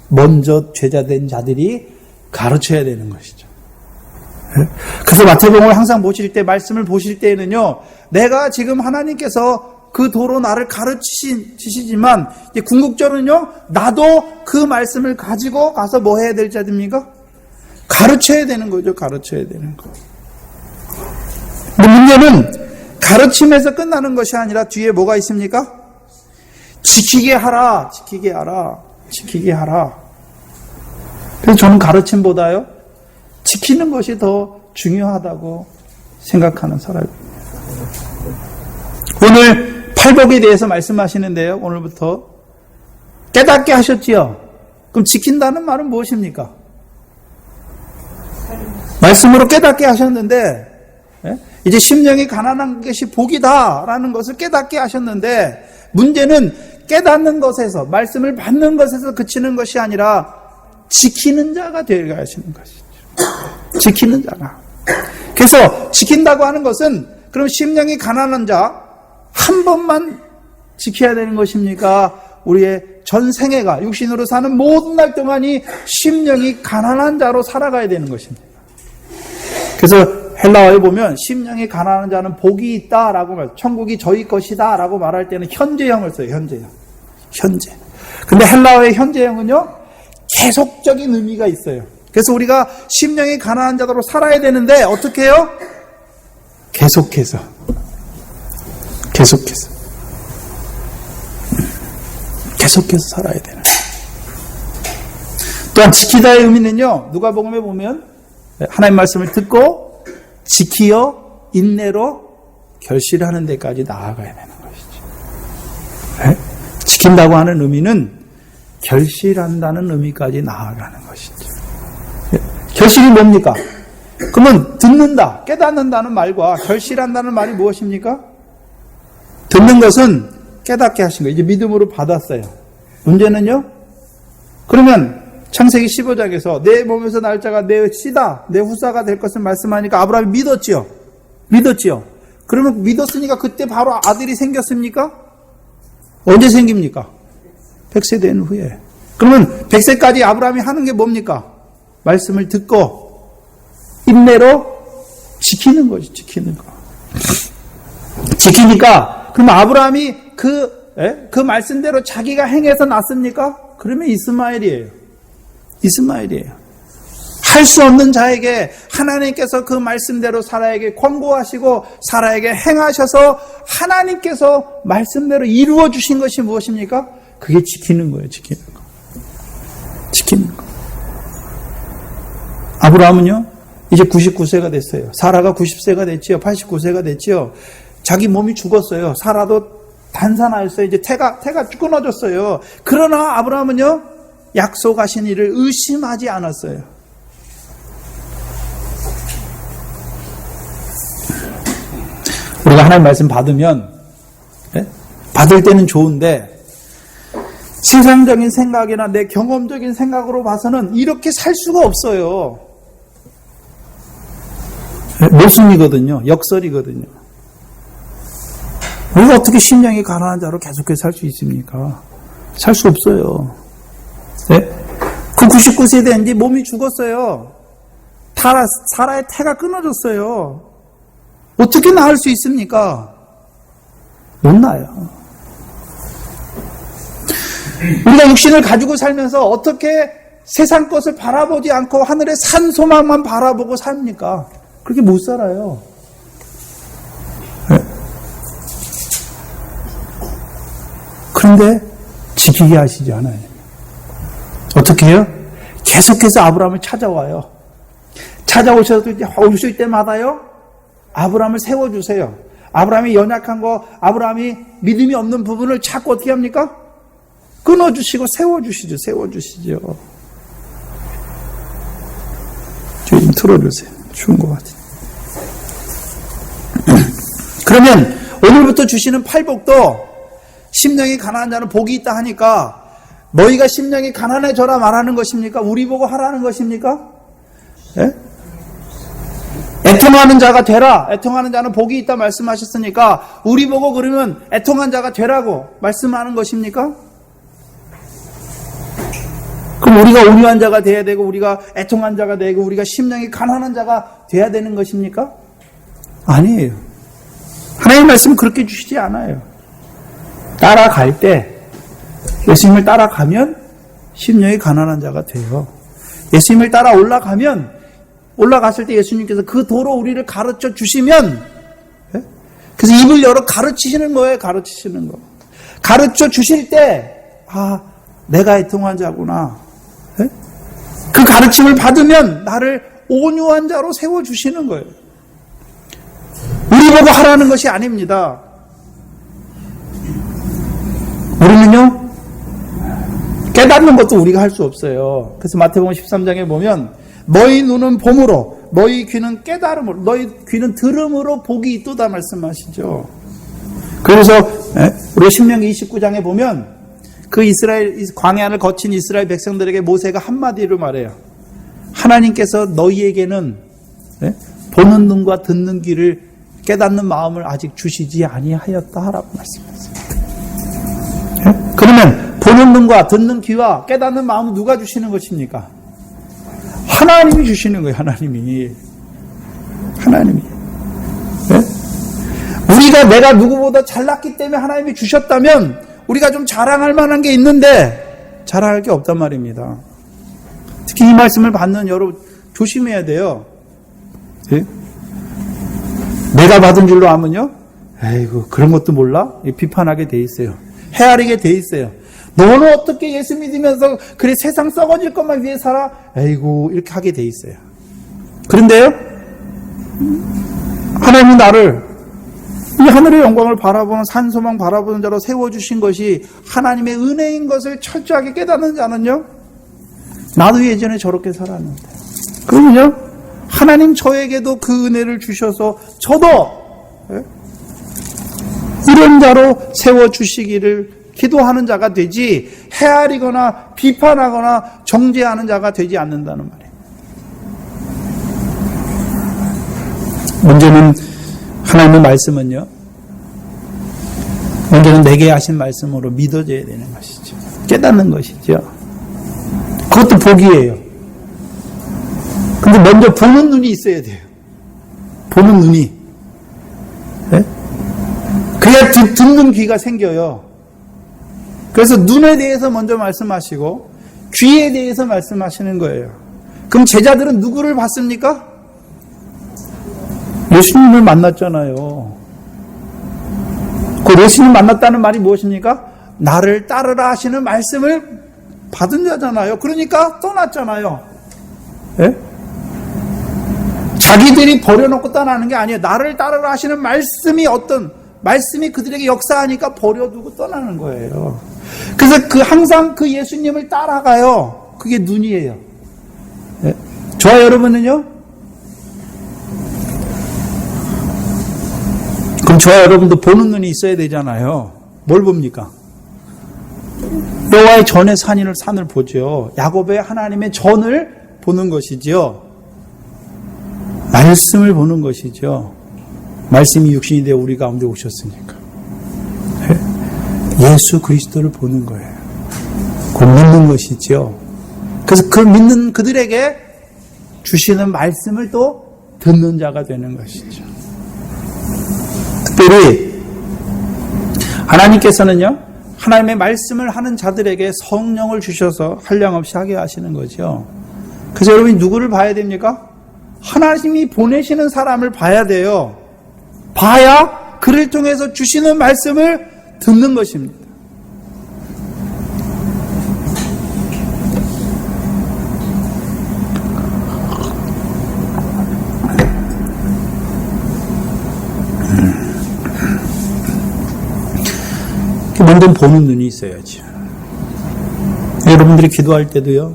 먼저 제자된 자들이 가르쳐야 되는 것이죠. 그래서 마태복음을 항상 보실 때, 말씀을 보실 때에는요, 내가 지금 하나님께서 그 도로 나를 가르치시지만, 궁극적으로는요, 나도 그 말씀을 가지고 가서 뭐 해야 될 자입니까? 가르쳐야 되는 거죠. 가르쳐야 되는 거. 근데 문제는 가르침에서 끝나는 것이 아니라 뒤에 뭐가 있습니까? 지키게 하라, 지키게 하라. 지키게 하라. 그래서 저는 가르침보다요, 지키는 것이 더 중요하다고 생각하는 사람입니다. 오늘 팔복에 대해서 말씀하시는데요, 오늘부터 깨닫게 하셨지요. 그럼 지킨다는 말은 무엇입니까? 말씀으로 깨닫게 하셨는데, 이제 심령이 가난한 것이 복이다라는 것을 깨닫게 하셨는데, 문제는 깨닫는 것에서, 말씀을 받는 것에서 그치는 것이 아니라 지키는 자가 되게 하시는 것이죠. 지키는 자가. 그래서 지킨다고 하는 것은, 그럼 심령이 가난한 자 한 번만 지켜야 되는 것입니까? 우리의 전 생애가, 육신으로 사는 모든 날 동안이 심령이 가난한 자로 살아가야 되는 것입니다. 그래서 헬라어에 보면 심령이 가난한 자는 복이 있다라고 말, 천국이 저희 것이다라고 말할 때는 현재형을 써요. 현재형. 현재. 근데 헬라어의 현재형은요, 계속적인 의미가 있어요. 그래서 우리가 심령이 가난한 자로 살아야 되는데 어떻게 해요? 계속해서 살아야 되는. 또한 지키다의 의미는요, 누가복음에 보면 하나님 말씀을 듣고 지키어 인내로 결실하는 데까지 나아가야 되는 것이죠. 네? 지킨다고 하는 의미는 결실한다는 의미까지 나아가는 것이죠. 네? 결실이 뭡니까? 그러면 듣는다, 깨닫는다는 말과 결실한다는 말이 무엇입니까? 듣는 것은 깨닫게 하신 거예요. 이제 믿음으로 받았어요. 문제는요, 그러면 창세기 15장에서 내 몸에서 날짜가 내 씨다, 내 후사가 될 것을 말씀하니까 아브라함이 믿었지요. 그러면 믿었으니까 그때 바로 아들이 생겼습니까? 언제 생깁니까? 100세 된 후에. 그러면 100세까지 아브라함이 하는 게 뭡니까? 말씀을 듣고 인내로 지키는 거지, 지키는 거. 지키니까, 그럼 아브라함이 그 말씀대로 자기가 행해서 낳습니까? 그러면 이스마엘이에요. 할 수 없는 자에게 하나님께서 그 말씀대로 사라에게 권고하시고 사라에게 행하셔서 하나님께서 말씀대로 이루어 주신 것이 무엇입니까? 그게 지키는 거예요. 지키는 거. 아브라함은요, 이제 99세가 됐어요. 사라가 90세가 됐지요. 89세가 됐지요. 자기 몸이 죽었어요. 사라도 단산하였어요. 이제 태가 끊어졌어요. 그러나 아브라함은요, 약속하신 일을 의심하지 않았어요. 우리가 하나님 말씀 받으면, 받을 때는 좋은데 세상적인 생각이나 내 경험적인 생각으로 봐서는 이렇게 살 수가 없어요. 모순이거든요. 역설이거든요. 우리가 어떻게 심령이 가난한 자로 계속해서 살 수 있습니까? 살 수 없어요. 네? 그 99세 된지 몸이 죽었어요. 사라의 태가 끊어졌어요. 어떻게 나을 수 있습니까? 못 나요. 우리가 육신을 가지고 살면서 어떻게 세상 것을 바라보지 않고 하늘의 산 소망만 바라보고 삽니까? 그렇게 못 살아요. 네. 그런데 지키게 하시지 않아요. 어떻게 해요? 계속해서 아브라함을 찾아와요. 오실 때마다요, 아브라함을 세워주세요. 아브라함이 연약한 거, 아브라함이 믿음이 없는 부분을 자꾸 어떻게 합니까? 끊어주시고 세워주시죠. 좀 틀어주세요. 추운 것 같아요. 그러면 오늘부터 주시는 팔복도 심령이 가난한 자는 복이 있다 하니까 너희가 심령이 가난해져라 말하는 것입니까? 우리 보고 하라는 것입니까? 예? 애통하는 자가 되라. 애통하는 자는 복이 있다 말씀하셨으니까 우리 보고 그러면 애통한 자가 되라고 말씀하는 것입니까? 그럼 우리가 온유한 자가 돼야 되고 우리가 애통한 자가 되고 우리가 심령이 가난한 자가 돼야 되는 것입니까? 아니에요. 하나님 말씀은 그렇게 주시지 않아요. 따라갈 때 예수님을 따라가면 심령이 가난한 자가 돼요. 예수님을 따라 올라갔을 때 예수님께서 그 도로 우리를 가르쳐 주시면, 그래서 입을 열어 가르치시는 거예요. 가르쳐 주실 때 내가 애통한 자구나. 네? 그 가르침을 받으면 나를 온유한 자로 세워주시는 거예요. 우리 보고 하라는 것이 아닙니다. 우리는요, 깨닫는 것도 우리가 할 수 없어요. 그래서 마태복음 13장에 보면 너희 눈은 봄으로, 너희 귀는 깨달음으로, 너희 귀는 들음으로 복이 있도다 말씀하시죠. 그래서 우리 신명기 29장에 보면 그 이스라엘 광야를 거친 이스라엘 백성들에게 모세가 한마디로 말해요. 하나님께서 너희에게는 보는 눈과 듣는 귀를 깨닫는 마음을 아직 주시지 아니하였다 하라고 말씀하세요. 그러면 보는 눈과 듣는 귀와 깨닫는 마음은 누가 주시는 것입니까? 하나님이 주시는 거예요. 하나님이. 우리가 내가 누구보다 잘났기 때문에 하나님이 주셨다면 우리가 좀 자랑할 만한 게 있는데 자랑할 게 없단 말입니다. 특히 이 말씀을 받는 여러분 조심해야 돼요. 네? 내가 받은 줄로 아면요, 에이구 그런 것도 몰라? 비판하게 돼 있어요. 헤아리게 돼 있어요. 너는 어떻게 예수 믿으면서 그래 세상 썩어질 것만 위해 살아? 에이구 이렇게 하게 돼 있어요. 그런데요, 하나님이 나를 이 하늘의 영광을 바라보는 산소망 바라보는 자로 세워주신 것이 하나님의 은혜인 것을 철저하게 깨닫는 자는요, 나도 예전에 저렇게 살았는데, 그러면요 하나님 저에게도 그 은혜를 주셔서 저도 이런 자로 세워주시기를 기도하는 자가 되지, 헤아리거나 비판하거나 정죄하는 자가 되지 않는다는 말이에요. 문제는 하나님의 말씀은요, 먼저는 내게 하신 말씀으로 믿어져야 되는 것이죠. 깨닫는 것이죠. 그것도 복이에요. 근데 먼저 보는 눈이 있어야 돼요. 보는 눈이. 네? 그래야 듣는 귀가 생겨요. 그래서 눈에 대해서 먼저 말씀하시고 귀에 대해서 말씀하시는 거예요. 그럼 제자들은 누구를 봤습니까? 예수님을 만났잖아요. 그 예수님 만났다는 말이 무엇입니까? 나를 따르라 하시는 말씀을 받은 자잖아요. 그러니까 떠났잖아요. 네? 자기들이 버려놓고 떠나는 게 아니에요. 나를 따르라 하시는 말씀이 말씀이 그들에게 역사하니까 버려두고 떠나는 거예요. 그래서 항상 그 예수님을 따라가요. 그게 눈이에요. 네? 저와 여러분은요? 그럼 저와 여러분도 보는 눈이 있어야 되잖아요. 뭘 봅니까? 여호와의 전의 산을 보죠. 야곱의 하나님의 전을 보는 것이죠. 말씀을 보는 것이죠. 말씀이 육신이 되어 우리 가운데 오셨으니까. 예수 그리스도를 보는 거예요. 곧 믿는 것이죠. 그래서 그 믿는 그들에게 주시는 말씀을 또 듣는 자가 되는 것이죠. 특별히 하나님께서는요, 하나님의 말씀을 하는 자들에게 성령을 주셔서 한량없이 하게 하시는 거죠. 그래서 여러분이 누구를 봐야 됩니까? 하나님이 보내시는 사람을 봐야 돼요. 봐야 그를 통해서 주시는 말씀을 듣는 것입니다. 먼저 보는 눈이 있어야죠. 여러분들이 기도할 때도요,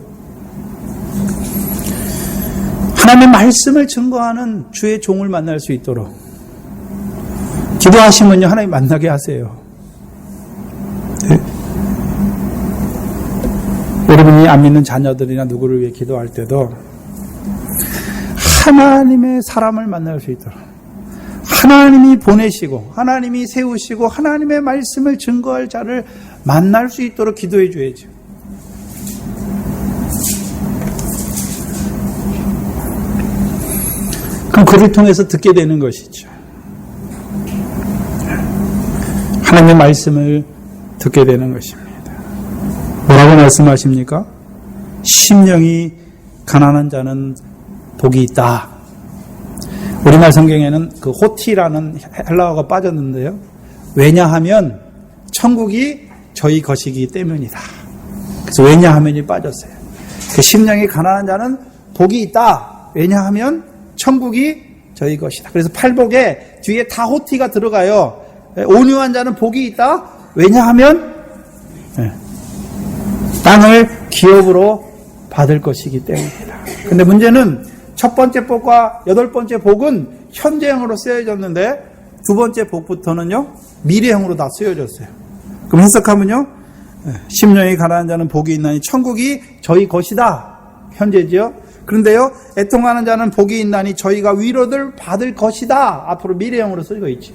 하나님의 말씀을 증거하는 주의 종을 만날 수 있도록 기도하시면요, 하나님 만나게 하세요. 네. 여러분이 안 믿는 자녀들이나 누구를 위해 기도할 때도 하나님의 사람을 만날 수 있도록, 하나님이 보내시고 하나님이 세우시고 하나님의 말씀을 증거할 자를 만날 수 있도록 기도해 줘야죠. 그럼 그를 통해서 듣게 되는 것이죠. 하나님의 말씀을 듣게 되는 것입니다. 뭐라고 말씀하십니까? 심령이 가난한 자는 복이 있다. 우리말 성경에는 그 호티라는 헬라어가 빠졌는데요. 왜냐하면 천국이 저희 것이기 때문이다. 그래서 왜냐하면이 빠졌어요. 그 심령이 가난한 자는 복이 있다. 왜냐하면 천국이 저희 것이다. 그래서 팔복에 뒤에 다호티가 들어가요. 온유한 자는 복이 있다. 왜냐하면 땅을 기업으로 받을 것이기 때문이다. 근데 문제는 첫 번째 복과 여덟 번째 복은 현재형으로 쓰여졌는데 두 번째 복부터는요, 미래형으로 다 쓰여졌어요. 그럼 해석하면요, 심령이 가난한 자는 복이 있나니 천국이 저희 것이다. 현재지요. 그런데요, 애통하는 자는 복이 있나니 저희가 위로를 받을 것이다. 앞으로 미래형으로 쓰고 있죠.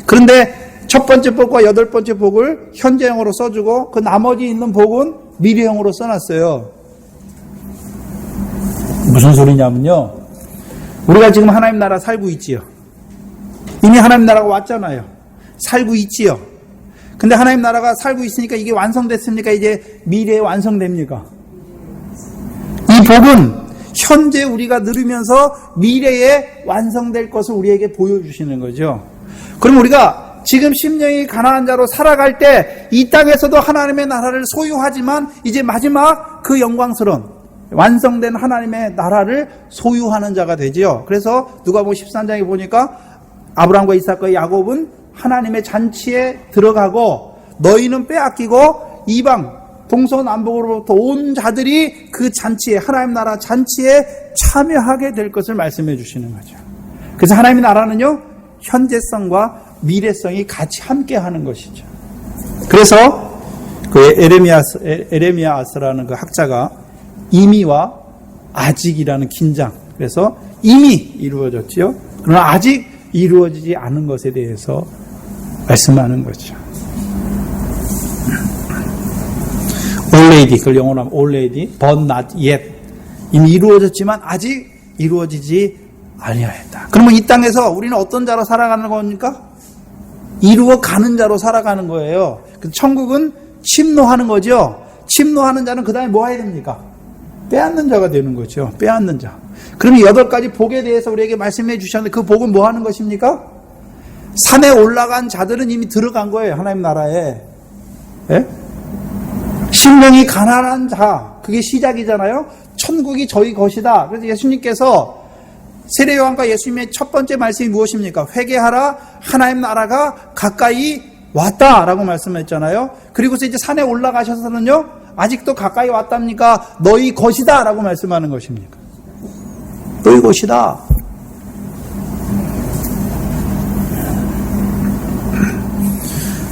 그런데 첫 번째 복과 여덟 번째 복을 현재형으로 써주고 그 나머지 있는 복은 미래형으로 써놨어요. 무슨 소리냐면요, 우리가 지금 하나님 나라 살고 있지요. 이미 하나님 나라가 왔잖아요. 살고 있지요. 근데 하나님 나라가 살고 있으니까 이게 완성됐습니까? 이제 미래에 완성됩니까? 이 복은 현재 우리가 누리면서 미래에 완성될 것을 우리에게 보여주시는 거죠. 그럼 우리가 지금 심령이 가난한 자로 살아갈 때 이 땅에서도 하나님의 나라를 소유하지만 이제 마지막 그 영광스러운 완성된 하나님의 나라를 소유하는 자가 되지요. 그래서 누가복음 13장에 보니까 아브라함과 이삭과 야곱은 하나님의 잔치에 들어가고 너희는 빼앗기고 이방 동서남북으로부터 온 자들이 그 잔치에, 하나님 나라 잔치에 참여하게 될 것을 말씀해 주시는 거죠. 그래서 하나님의 나라는요, 현재성과 미래성이 같이 함께 하는 것이죠. 그래서 그 에레미야스라는 그 학자가 이미와 아직이라는 긴장, 그래서 이미 이루어졌지요. 그러나 아직 이루어지지 않은 것에 대해서 말씀하는 거죠. already, 그걸 영어로 하면 already, but not yet. 이미 이루어졌지만 아직 이루어지지 아니하였다. 그러면 이 땅에서 우리는 어떤 자로 살아가는 겁니까? 이루어가는 자로 살아가는 거예요. 천국은 침노하는 거죠. 침노하는 자는 그 다음에 뭐 해야 됩니까? 빼앗는 자가 되는 거죠. 빼앗는 자. 그럼 이 8가지 복에 대해서 우리에게 말씀해 주셨는데 그 복은 뭐 하는 것입니까? 산에 올라간 자들은 이미 들어간 거예요. 하나님 나라에. 예? 심령이 가난한 자, 그게 시작이잖아요. 천국이 저희 것이다. 그래서 예수님께서 세례요한과 예수님의 첫 번째 말씀이 무엇입니까? 회개하라, 하나님 나라가 가까이 왔다라고 말씀했잖아요. 그리고서 이제 산에 올라가셔서는요, 아직도 가까이 왔답니까? 너희 것이다 라고 말씀하는 것입니까? 너희 것이다.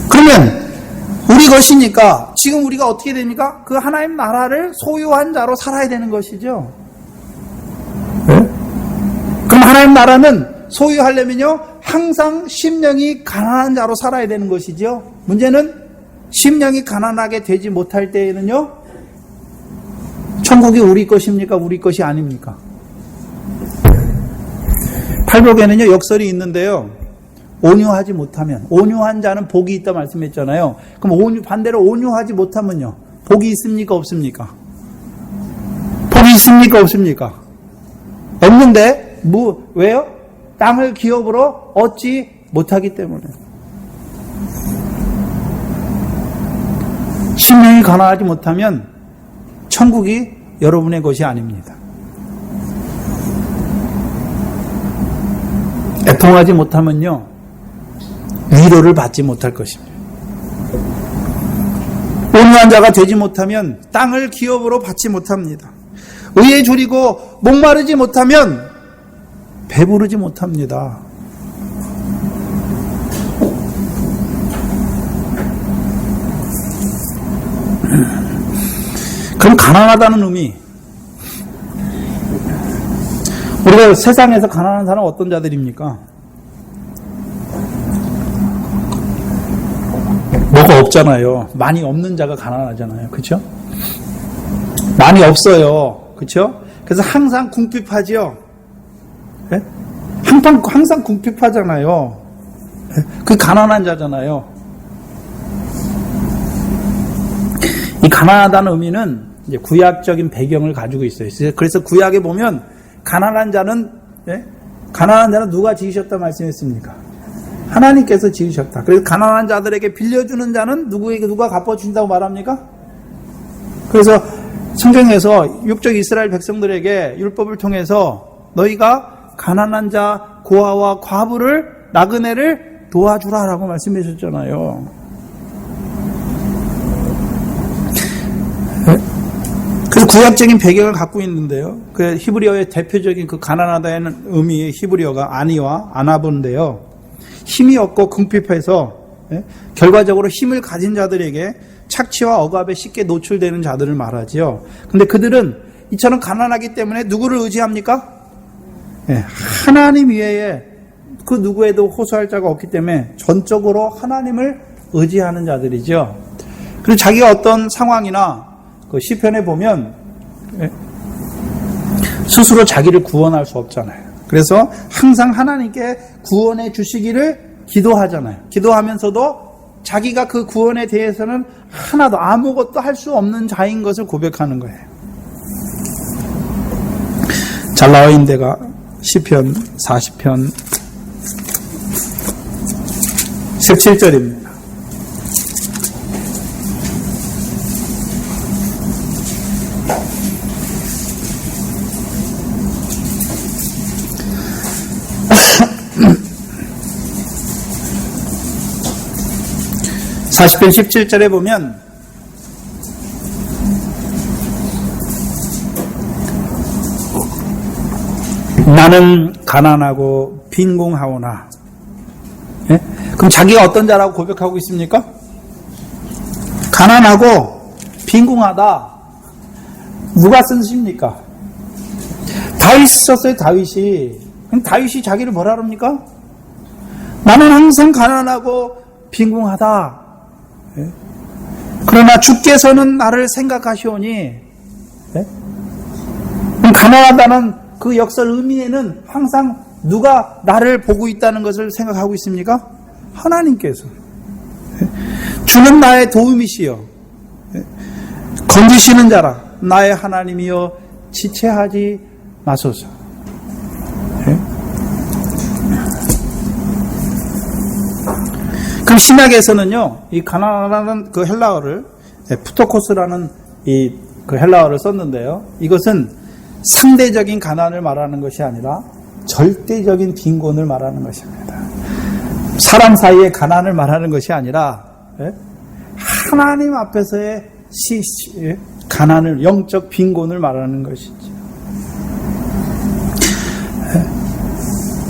그러면 우리 것이니까 지금 우리가 어떻게 됩니까? 그 하나님 나라를 소유한 자로 살아야 되는 것이죠. 네? 그럼 하나님 나라는 소유하려면요, 항상 심령이 가난한 자로 살아야 되는 것이죠. 문제는 심령이 가난하게 되지 못할 때에는요, 천국이 우리 것입니까? 우리 것이 아닙니까? 팔복에는요, 역설이 있는데요, 온유하지 못하면, 온유한 자는 복이 있다 말씀했잖아요. 그럼 반대로 온유하지 못하면요, 복이 있습니까? 없습니까? 복이 있습니까? 없습니까? 없는데, 왜요? 땅을 기업으로 얻지 못하기 때문에. 심령이 가난하지 못하면 천국이 여러분의 것이 아닙니다. 애통하지 못하면요, 위로를 받지 못할 것입니다. 온유한 자가 되지 못하면 땅을 기업으로 받지 못합니다. 의에 줄이고 목마르지 못하면 배부르지 못합니다. 그럼 가난하다는 의미, 우리가 세상에서 가난한 사람은 어떤 자들입니까? 뭐가 없잖아요. 많이 없는 자가 가난하잖아요. 그렇죠? 많이 없어요. 그렇죠? 그래서 항상 궁핍하죠. 네? 항상 궁핍하잖아요. 그 가난한 자잖아요. 이 가난하다는 의미는 이제 구약적인 배경을 가지고 있어요. 그래서 구약에 보면 가난한 자는 누가 지으셨다 말씀했습니까? 하나님께서 지으셨다. 그래서 가난한 자들에게 빌려주는 자는 누가 갚아준다고 말합니까? 그래서 성경에서 육적 이스라엘 백성들에게 율법을 통해서 너희가 가난한 자, 고아와 과부를, 나그네를 도와주라라고 말씀하셨잖아요. 그래서 구약적인 배경을 갖고 있는데요. 그 히브리어의 대표적인 그 가난하다는 의미의 히브리어가 아니와 아나본인데요. 힘이 없고 궁핍해서 결과적으로 힘을 가진 자들에게 착취와 억압에 쉽게 노출되는 자들을 말하지요. 근데 그들은 이처럼 가난하기 때문에 누구를 의지합니까? 하나님 외에 그 누구에도 호소할 자가 없기 때문에 전적으로 하나님을 의지하는 자들이죠. 그리고 자기가 어떤 상황이나 그 시편에 보면 스스로 자기를 구원할 수 없잖아요. 그래서 항상 하나님께 구원해 주시기를 기도하잖아요. 기도하면서도 자기가 그 구원에 대해서는 하나도 아무것도 할 수 없는 자인 것을 고백하는 거예요. 잘 나와 있는 데가 시편 40편 17절입니다. (40편) 17절에 보면 나는 가난하고 빈궁하오나. 예? 그럼 자기가 어떤 자라고 고백하고 있습니까? 가난하고 빈궁하다. 누가 쓴 시입니까? 다윗이 썼어요. 다윗이. 그럼 다윗이 자기를 뭐라 그럽니까? 나는 항상 가난하고 빈궁하다. 예? 그러나 주께서는 나를 생각하시오니. 예? 가난하다는 그 역설 의미에는 항상 누가 나를 보고 있다는 것을 생각하고 있습니까? 하나님께서. 주는 나의 도움이시여. 건지시는 자라. 나의 하나님이여 지체하지 마소서. 그럼 신약에서는요, 이 가난하다는 그 헬라어를 푸토코스라는 그 헬라어를 썼는데요. 이것은 상대적인 가난을 말하는 것이 아니라 절대적인 빈곤을 말하는 것입니다. 사람 사이의 가난을 말하는 것이 아니라 하나님 앞에서의 가난을, 영적 빈곤을 말하는 것이죠.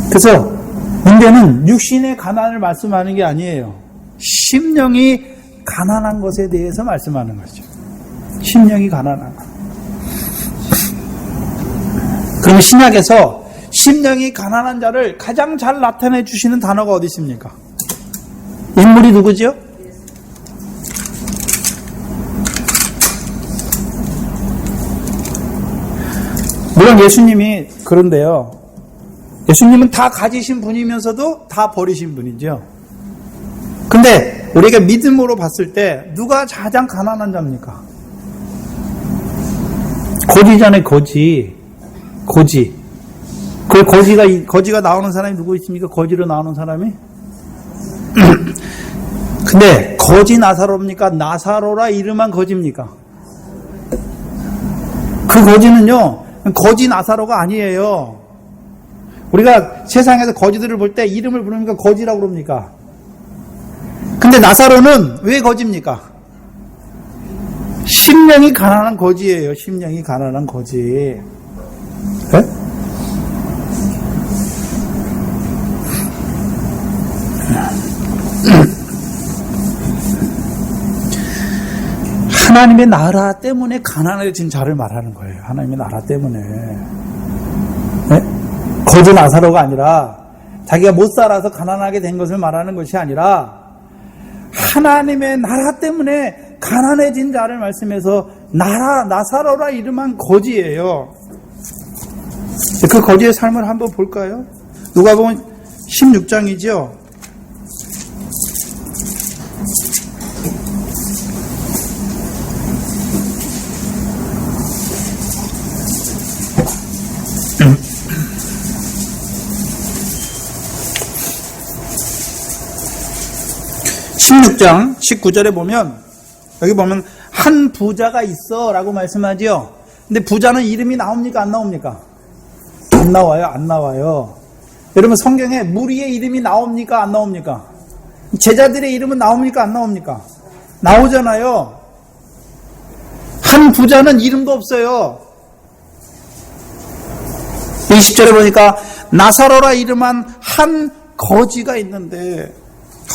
그래서 문제는 육신의 가난을 말씀하는 게 아니에요. 심령이 가난한 것에 대해서 말씀하는 거죠. 심령이 가난한 것. 그러면 신약에서 심령이 가난한 자를 가장 잘 나타내 주시는 단어가 어디 있습니까? 인물이 누구죠? 물론 예수님이 그런데요. 예수님은 다 가지신 분이면서도 다 버리신 분이죠. 근데 우리가 믿음으로 봤을 때 누가 가장 가난한 자입니까? 거지잖아요, 거지. 그 거지가 나오는 사람이 누구 있습니까? 거지로 나오는 사람이? 근데 거지 나사로입니까? 나사로라 이름한 거지입니까? 그 거지는요, 거지 나사로가 아니에요. 우리가 세상에서 거지들을 볼 때 이름을 부르니까 거지라고 그럽니까? 근데 나사로는 왜 거지입니까? 심령이 가난한 거지예요. 심령이 가난한 거지. 네? 하나님의 나라 때문에 가난해진 자를 말하는 거예요. 하나님의 나라 때문에. 네? 거지 나사로가 아니라 자기가 못 살아서 가난하게 된 것을 말하는 것이 아니라 하나님의 나라 때문에 가난해진 자를 말씀해서 나사로라 이름한 거지예요. 그 거지의 삶을 한번 볼까요? 누가복음 16장이죠. (16장 19절에) 보면 여기 보면 한 부자가 있어 라고 말씀하지요. 근데 부자는 이름이 나옵니까? 안 나옵니까? 안 나와요. 안 나와요. 여러분 성경에 무리의 이름이 나옵니까? 안 나옵니까? 제자들의 이름은 나옵니까? 안 나옵니까? 나오잖아요. 한 부자는 이름도 없어요. 20절에 보니까 나사로라 이름한 한 거지가 있는데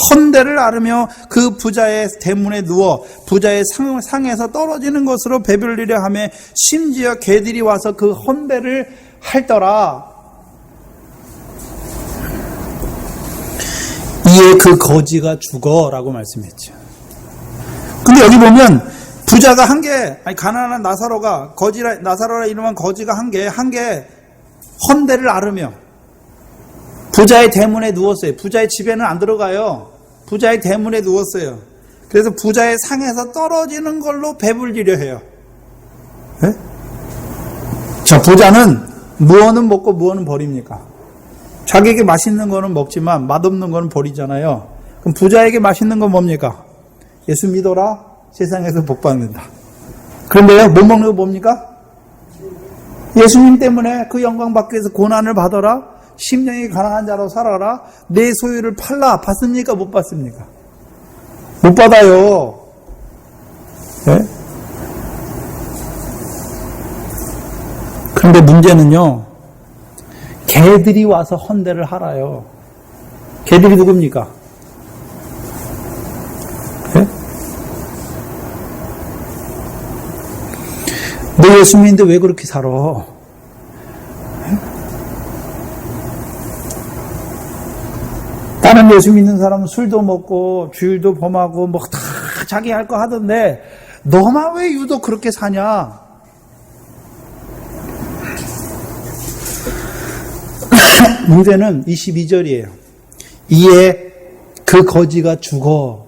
헌대를 앓으며 그 부자의 대문에 누워 부자의 상에서 떨어지는 것으로 배불리려 하며 심지어 개들이 와서 그 헌대를 할더라. 이에 그 거지가 죽어라고 말씀했죠. 근데 여기 보면 부자가 한 개, 가난한 나사로가 나사로라 이름한 거지가 한 개 헌대를 앓으며 부자의 대문에 누웠어요. 부자의 집에는 안 들어가요. 부자의 대문에 누웠어요. 그래서 부자의 상에서 떨어지는 걸로 배불리려 해요. 네? 자, 부자는 무엇은 먹고 무엇은 버립니까? 자기에게 맛있는 거는 먹지만 맛없는 거는 버리잖아요. 그럼 부자에게 맛있는 건 뭡니까? 예수 믿어라, 세상에서 복 받는다. 그런데요, 못 먹는 거 뭡니까? 예수님 때문에 그 영광 받기 위해서 고난을 받아라, 심령이 가난한 자로 살아라, 내 소유를 팔라. 받습니까? 못 받습니까? 못 받아요. 네? 그런데 문제는요, 개들이 와서 헌대를 하라요. 개들이 누굽니까? 네? 너 예수 믿는데 왜 그렇게 살아? 다른 예수 믿는 사람은 술도 먹고 주일도 범하고 뭐 다 자기 할 거 하던데 너만 왜 유독 그렇게 사냐? 문제는 22절이에요. 이에 그 거지가 죽어.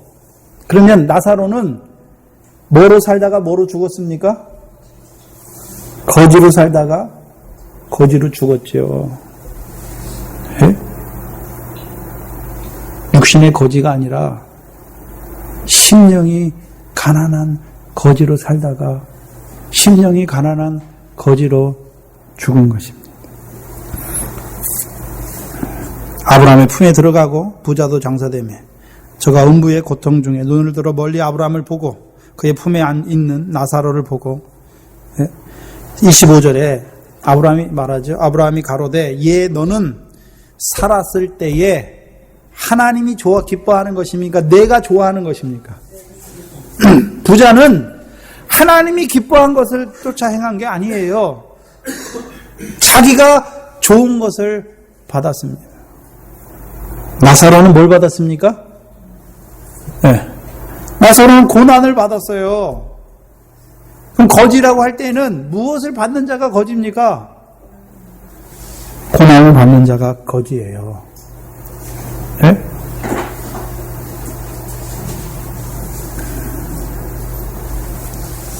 그러면 나사로는 뭐로 살다가 뭐로 죽었습니까? 거지로 살다가 거지로 죽었죠. 네? 육신의 거지가 아니라 심령이 가난한 거지로 살다가 심령이 가난한 거지로 죽은 것입니다. 아브라함의 품에 들어가고 부자도 장사되며 저가 음부의 고통 중에 눈을 들어 멀리 아브라함을 보고 그의 품에 있는 나사로를 보고 25절에 아브라함이 말하죠. 아브라함이 가로되 예 너는 살았을 때에 하나님이 좋아 기뻐하는 것입니까? 내가 좋아하는 것입니까? 부자는 하나님이 기뻐한 것을 쫓아 행한 게 아니에요. 자기가 좋은 것을 받았습니다. 나사로는 뭘 받았습니까? 네. 나사로는 고난을 받았어요. 그럼 거지라고 할 때는 무엇을 받는 자가 거지입니까? 고난을 받는 자가 거지예요. 네?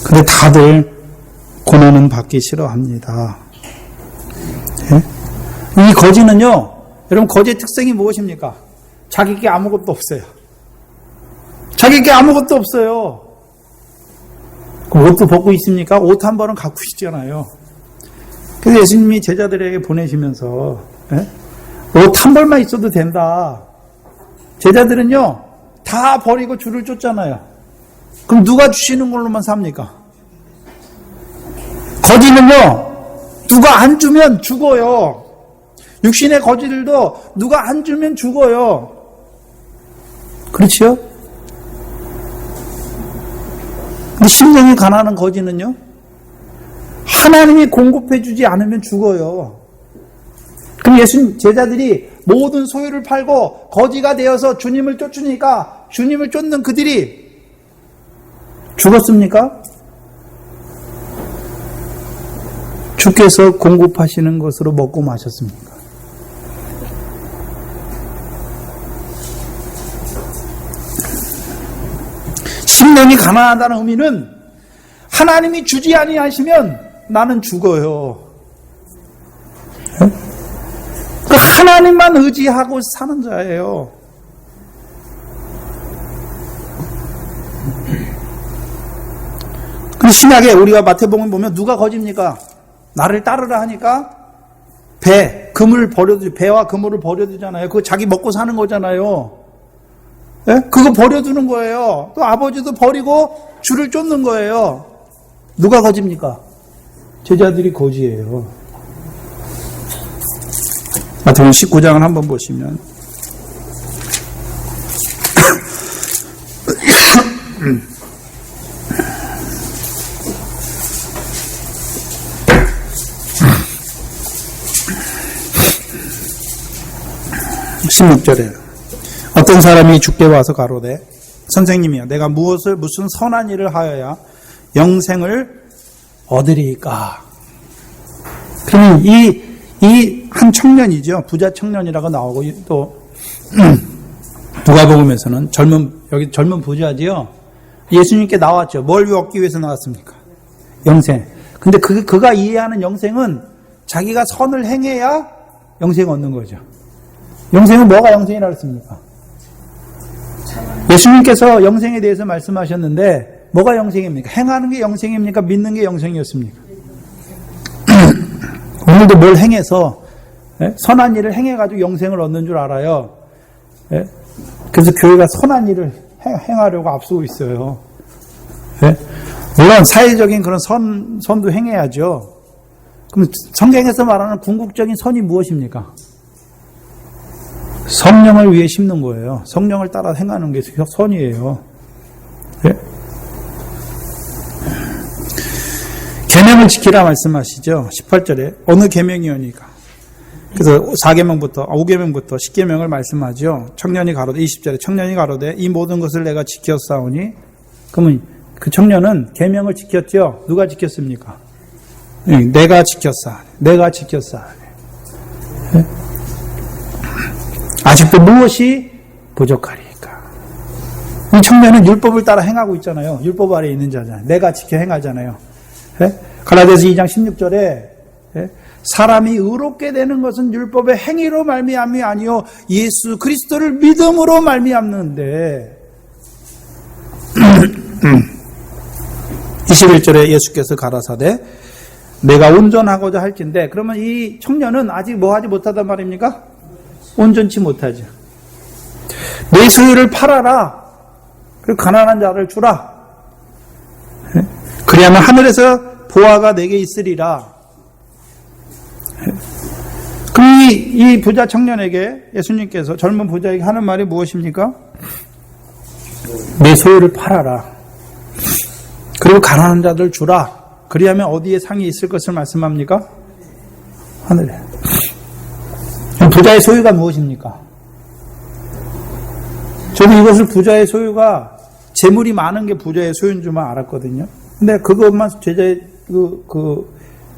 근데 다들 고난은 받기 싫어합니다. 네? 이 거지는요, 여러분 거지의 특성이 무엇입니까? 자기께 아무것도 없어요. 자기께 아무것도 없어요. 그럼 옷도 벗고 있습니까? 옷 한 벌은 갖고 있잖아요. 그래서 예수님이 제자들에게 보내시면서 옷 한 벌만 있어도 된다. 제자들은요 다 버리고 줄을 쫓잖아요. 그럼 누가 주시는 걸로만 삽니까? 거지는요 누가 안 주면 죽어요. 육신의 거지들도 누가 안 주면 죽어요. 그렇지요? 근데 심령이 가난한 거지는요 하나님이 공급해 주지 않으면 죽어요. 그럼 예수님 제자들이 모든 소유를 팔고 거지가 되어서 주님을 쫓으니까 주님을 쫓는 그들이 죽었습니까? 주께서 공급하시는 것으로 먹고 마셨습니까? 심령이 가난하다는 의미는 하나님이 주지 아니하시면 나는 죽어요. 그 하나님만 의지하고 사는 자예요. 그래서 신약에 우리가 마태복음 보면 누가 거짓입니까? 나를 따르라 하니까 배와 그물을 버려두잖아요. 그거 자기 먹고 사는 거잖아요. 예? 그거 버려두는 거예요. 또 아버지도 버리고 줄을 쫓는 거예요. 누가 거짓입니까? 제자들이 거지예요. 마태복음 19장을 한번 보시면 16절에 어떤 사람이 주께 와서 가로되 선생님이여 내가 무슨 선한 일을 하여야 영생을 얻으리까. 그러면 이 한 청년이죠. 부자 청년이라고 나오고 또 누가복음에서는 여기 젊은 부자지요. 예수님께 나왔죠. 뭘 얻기 위해서 나왔습니까? 영생. 근데 그가 이해하는 영생은 자기가 선을 행해야 영생을 얻는 거죠. 영생은 뭐가 영생이라고 했습니까? 예수님께서 영생에 대해서 말씀하셨는데 뭐가 영생입니까? 행하는 게 영생입니까? 믿는 게 영생이었습니까? 오늘도 뭘 행해서 선한 일을 행해가지고 영생을 얻는 줄 알아요. 그래서 교회가 선한 일을 행하려고 앞서고 있어요. 물론 사회적인 그런 선도 행해야죠. 그럼 성경에서 말하는 궁극적인 선이 무엇입니까? 성령을 위해 심는 거예요. 성령을 따라 행하는 게 선이에요. 계명을 지키라 말씀하시죠. 18절에 어느 계명이오니까. 그래서 4계명부터 5계명부터 10계명을 말씀하죠. 청년이 가로되 20절에 청년이 가로되 이 모든 것을 내가 지켰사오니. 그러면 그 청년은 계명을 지켰죠. 누가 지켰습니까? 내가 지켰사. 내가 지켰사. 아직도 무엇이 부족하리까? 이 청년은 율법을 따라 행하고 있잖아요. 율법 아래에 있는 자잖아요. 내가 지켜 행하잖아요. 갈라디아서 2장 16절에 사람이 의롭게 되는 것은 율법의 행위로 말미암이 아니요 예수 그리스도를 믿음으로 말미암는데 21절에 예수께서 가라사대 내가 온전하고자 할진대. 그러면 이 청년은 아직 뭐 하지 못하단 말입니까? 온전치 못하죠. 내 소유를 팔아라. 그리고 가난한 자를 주라. 그리하면 하늘에서 보화가 내게 있으리라. 그럼 이 부자 청년에게 예수님께서 젊은 부자에게 하는 말이 무엇입니까? 내 소유를 팔아라. 그리고 가난한 자들 주라. 그리하면 어디에 상이 있을 것을 말씀합니까? 하늘에. 부자의 소유가 무엇입니까? 저는 이것을 부자의 소유가 재물이 많은 게 부자의 소유인 줄만 알았거든요. 근데 그것만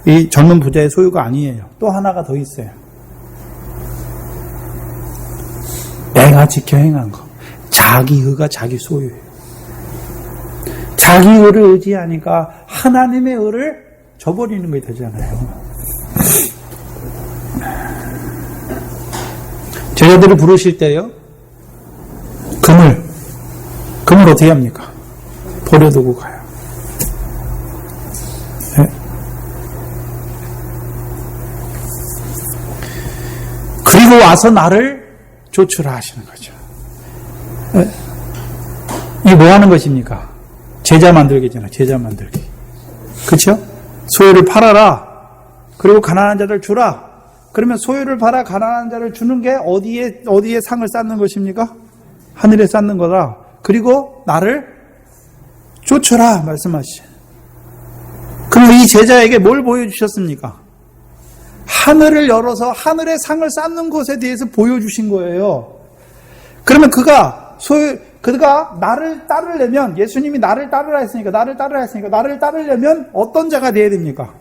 이 젊은 부자의 소유가 아니에요. 또 하나가 더 있어요. 내가 지켜 행한 거. 자기 의가 자기 소유예요. 자기 의를 의지하니까 하나님의 의를 저버리는 게 되잖아요. 제자들을 부르실 때요. 금을 어떻게 합니까? 버려두고 가요. 네? 그리고 와서 나를 조추라 하시는 거죠. 네? 이게 뭐 하는 것입니까? 제자 만들기잖아요. 제자 만들기. 그렇죠? 소유를 팔아라. 그리고 가난한 자를 주라. 그러면 소유를 팔아 가난한 자를 주는 게 어디에 상을 쌓는 것입니까? 하늘에 쌓는 거다. 그리고 나를 쫓으라 말씀하시죠. 그럼 이 제자에게 뭘 보여주셨습니까? 하늘을 열어서 하늘의 상을 쌓는 곳에 대해서 보여주신 거예요. 그러면 그가 나를 따르려면, 예수님이 나를 따르라 했으니까 나를 따르려면 어떤 자가 되어야 됩니까?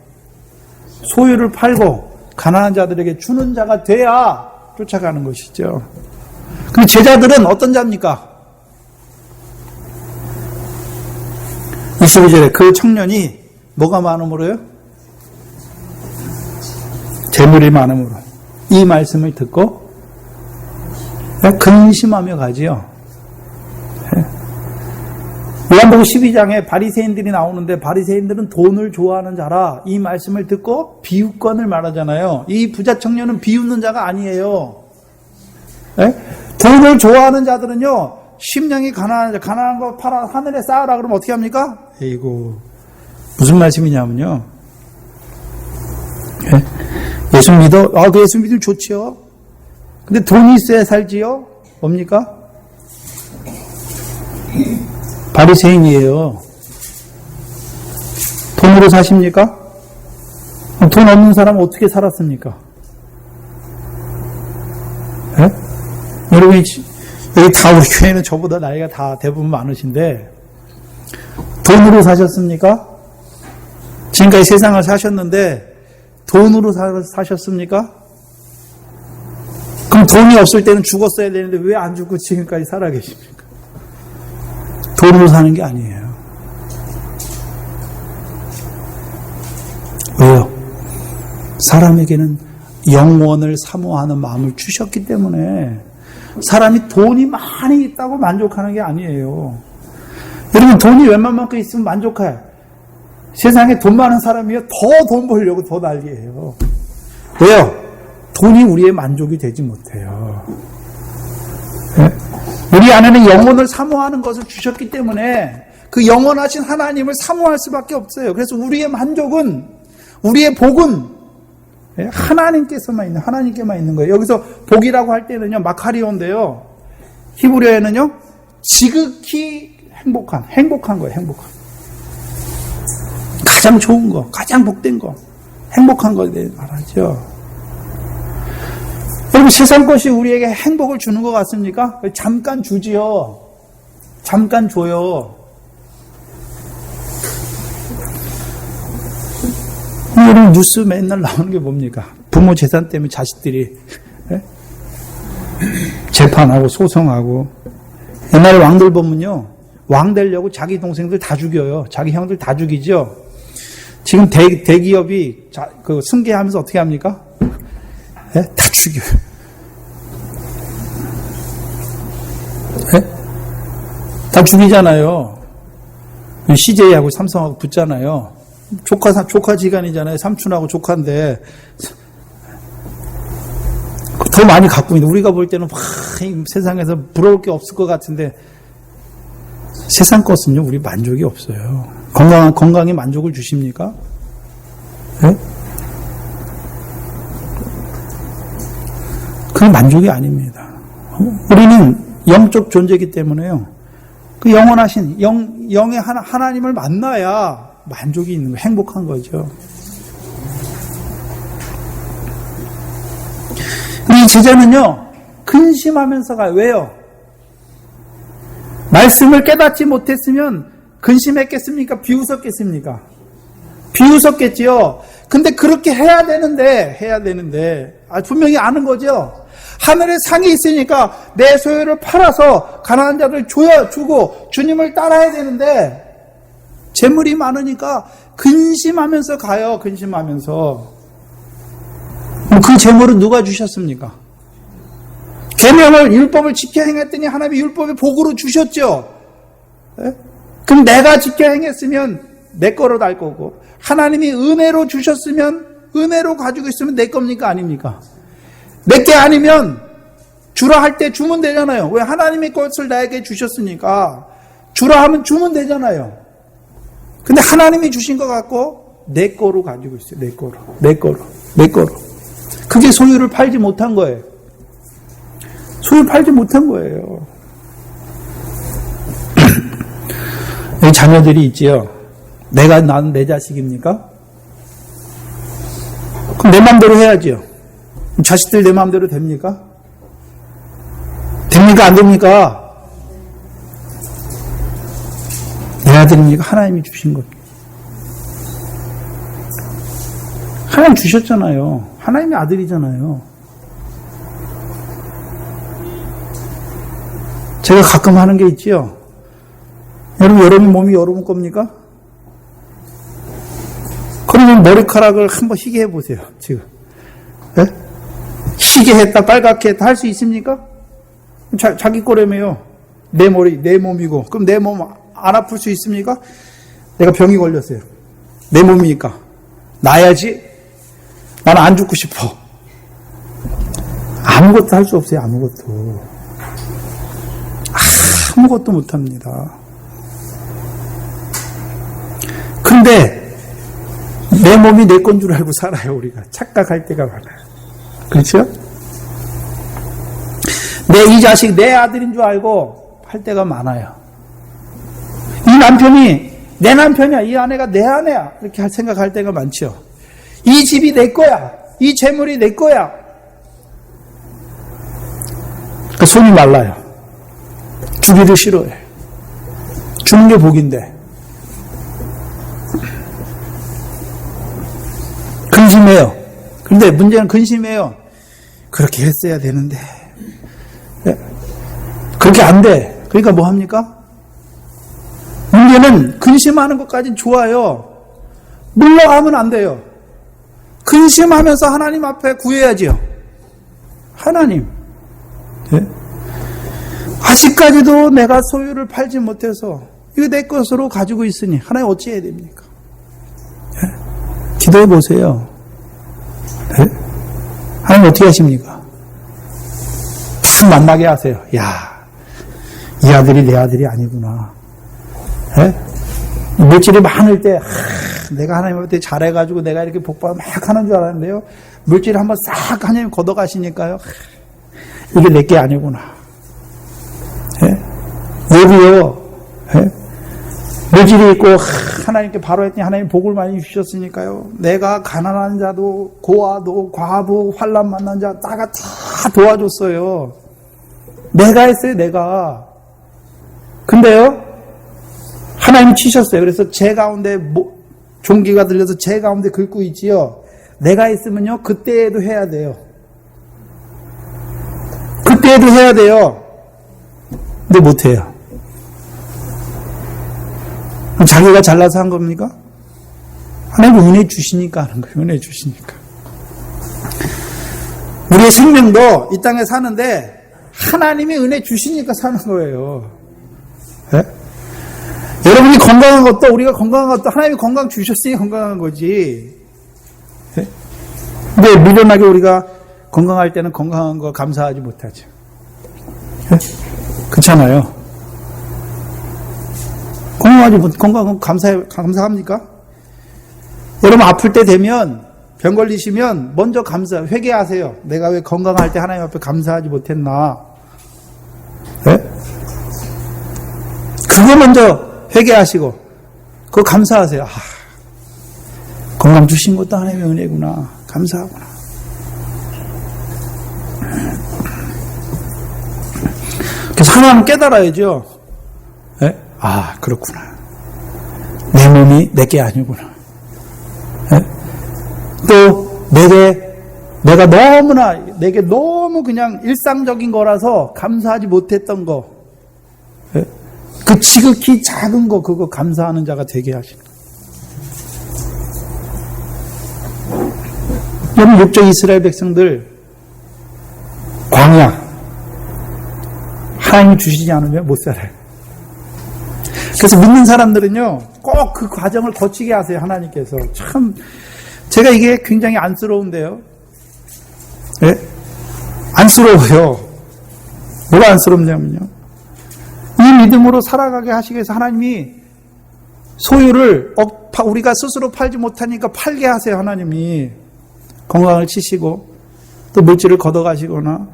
소유를 팔고 가난한 자들에게 주는 자가 돼야 쫓아가는 것이죠. 그럼 제자들은 어떤 자입니까? 22절에 그 청년이 뭐가 많음으로요? 재물이 많음으로. 이 말씀을 듣고 근심하며 가지요. 요한복음 12장에 바리새인들이 나오는데 바리새인들은 돈을 좋아하는 자라 이 말씀을 듣고 비웃건을 말하잖아요. 이 부자 청년은 비웃는 자가 아니에요. 네? 돈을 좋아하는 자들은요, 심령이 가난한 거 팔아 하늘에 쌓으라 그러면 어떻게 합니까? 에이고, 무슨 말씀이냐면요. 네? 예수 믿어? 그 예수 믿으면 좋지요. 근데 돈이 있어야 살지요? 뭡니까? 바리새인이에요. 돈으로 사십니까? 돈 없는 사람은 어떻게 살았습니까? 네? 여러분, 여기 다 우리 교회는 저보다 나이가 다 대부분 많으신데 돈으로 사셨습니까? 지금까지 세상을 사셨는데 돈으로 사셨습니까? 그럼 돈이 없을 때는 죽었어야 되는데 왜 안 죽고 지금까지 살아 계십니까? 돈으로 사는 게 아니에요. 왜요? 사람에게는 영원을 사모하는 마음을 주셨기 때문에 사람이 돈이 많이 있다고 만족하는 게 아니에요. 여러분, 돈이 웬만만큼 있으면 만족해. 세상에 돈 많은 사람이요, 더 돈 벌려고 더 난리예요. 왜요? 돈이 우리의 만족이 되지 못해요. 네? 우리 안에는 영혼을 사모하는 것을 주셨기 때문에 그 영원하신 하나님을 사모할 수밖에 없어요. 그래서 우리의 만족은, 우리의 복은 하나님께만 있는 거예요. 여기서 복이라고 할 때는요, 마카리온데요, 히브리어에는요, 지극히 행복한 거예요, 행복한. 가장 좋은 거, 가장 복된 거, 행복한 거에 대해 말하죠. 여러분, 세상 것이 우리에게 행복을 주는 것 같습니까? 잠깐 주지요. 잠깐 줘요. 여러분, 뉴스 맨날 나오는 게 뭡니까? 부모 재산 때문에 자식들이 재판하고 소송하고. 옛날에 왕들 보면요, 왕 되려고 자기 동생들 다 죽여요. 자기 형들 다 죽이죠. 지금 대기업이 그 승계하면서 어떻게 합니까? 다 죽여요. 다 죽이잖아요. CJ하고 삼성하고 붙잖아요. 조카지간이잖아요. 삼촌하고 조카인데 더 많이 갖고 있는데 우리가 볼 때는 세상에서 부러울 게 없을 것 같은데 세상 것은요, 우리 만족이 없어요. 건강에 만족을 주십니까? 네? 그게 만족이 아닙니다. 우리는 영적 존재이기 때문에요. 그 영원하신 영의 하나님을 만나야 만족이 있는 거, 행복한 거죠. 이 제자는요, 근심하면서 가요. 왜요? 말씀을 깨닫지 못했으면 근심했겠습니까? 비웃었겠습니까? 비웃었겠지요. 근데 그렇게 해야 되는데, 분명히 아는 거죠. 하늘에 상이 있으니까 내 소유를 팔아서 가난한 자들 주고 주님을 따라야 되는데, 재물이 많으니까 근심하면서 가요. 근심하면서. 그 재물은 누가 주셨습니까? 계명을, 율법을 지켜 행했더니 하나님이 율법의 복으로 주셨죠. 네? 그럼 내가 지켜 행했으면 내 거로 날 거고, 하나님이 은혜로 주셨으면, 은혜로 가지고 있으면 내 겁니까? 아닙니까? 내 게 아니면 주라 할 때 주면 되잖아요. 왜? 하나님의 것을 나에게 주셨으니까 주라 하면 주면 되잖아요. 근데 하나님이 주신 것 같고 내 거로 가지고 있어요. 내 거로. 그게 소유를 팔지 못한 거예요. 소유를 팔지 못한 거예요. 여기 자녀들이 있지요. 나는 내 자식입니까? 그럼 내 마음대로 해야지요. 자식들 내 마음대로 됩니까? 됩니까? 안 됩니까? 내 아들입니까? 하나님이 주신 겁니다. 하나님 주셨잖아요. 하나님의 아들이잖아요. 제가 가끔 하는 게 있지요. 여러분 몸이 여러분 겁니까? 그러면 머리카락을 한번 희게 해보세요. 지금. 네? 희게 했다, 빨갛게 했다 할 수 있습니까? 자기 거라며요. 내 머리, 내 몸이고. 그럼 내 몸 안 아플 수 있습니까? 내가 병이 걸렸어요. 내 몸이니까. 나야지. 나는 안 죽고 싶어. 아무것도 할 수 없어요. 아무것도 못합니다. 그런데 내 몸이 내 건 줄 알고 살아요. 우리가 착각할 때가 많아요. 그렇죠? 내 이 자식 내 아들인 줄 알고 할 때가 많아요. 이 남편이 내 남편이야, 이 아내가 내 아내야, 이렇게 생각할 때가 많죠. 이 집이 내 거야, 이 재물이 내 거야. 그러니까 손이 말라요. 주기를 싫어해. 주는 게 복인데. 근심해요. 그런데 문제는 근심해요. 그렇게 했어야 되는데. 그렇게 안 돼. 그러니까 뭐 합니까? 문제는 근심하는 것까진 좋아요. 물러가면 안 돼요. 근심하면서 하나님 앞에 구해야지요. 하나님. 네? 아직까지도 내가 소유를 팔지 못해서 이거 내 것으로 가지고 있으니 하나님 어찌 해야 됩니까? 네? 기도해 보세요. 네? 하나님 어떻게 하십니까? 탁 만나게 하세요. 야, 이 아들이 내 아들이 아니구나. 네? 물질이 많을 때 내가 하나님한테 잘해가지고 내가 이렇게 복받아 막 하는 줄 알았는데요. 물질 한번 싹 하나님 걷어가시니까요. 이게 내게 아니구나. 여기요. 물질이 있고 하나님께 바로 했더니 하나님 복을 많이 주셨으니까요. 내가 가난한 자도 고아도 과부 환난 만난 자 나가 다 도와줬어요. 내가 했어요. 내가. 근데요. 하나님이 치셨어요. 그래서 제 가운데 종기가 들려서 제 가운데 긁고 있지요. 내가 있으면요. 그때에도 해야 돼요. 그때에도 해야 돼요. 근데 못해요. 자기가 잘나서 한 겁니까? 하나님 은혜 주시니까 하는 거예요. 은혜 주시니까. 우리의 생명도 이 땅에 사는데 하나님이 은혜 주시니까 사는 거예요. 네? 여러분이 건강한 것도 우리가 건강한 것도 하나님이 건강 주셨으니 건강한 거지. 네? 근데 미련하게 우리가 건강할 때는 건강한 거 감사하지 못하죠. 네? 그렇잖아요. 건강은 감사합니까? 여러분 아플 때 되면 병 걸리시면 먼저 회개하세요. 내가 왜 건강할 때 하나님 앞에 감사하지 못했나? 네? 그거 먼저 회개하시고 그거 감사하세요. 건강 주신 것도 하나님의 은혜구나. 감사하구나. 그래서 하나님 깨달아야죠. 네? 그렇구나. 내 몸이 내게 아니구나. 네? 또 내게 너무 그냥 일상적인 거라서 감사하지 못했던 거, 네? 그 지극히 작은 거 그거 감사하는 자가 되게 하시는 거예요. 여러분 육적 이스라엘 백성들 광야 하나님이 주시지 않으면 못 살아요. 그래서 믿는 사람들은요 꼭 그 과정을 거치게 하세요. 하나님께서 참 제가 이게 굉장히 안쓰러운데요. 네? 안쓰러워요. 뭐가 안쓰럽냐면요. 이 믿음으로 살아가게 하시기 위해서 하나님이 소유를 우리가 스스로 팔지 못하니까 팔게 하세요. 하나님이 건강을 치시고 또 물질을 걷어가시거나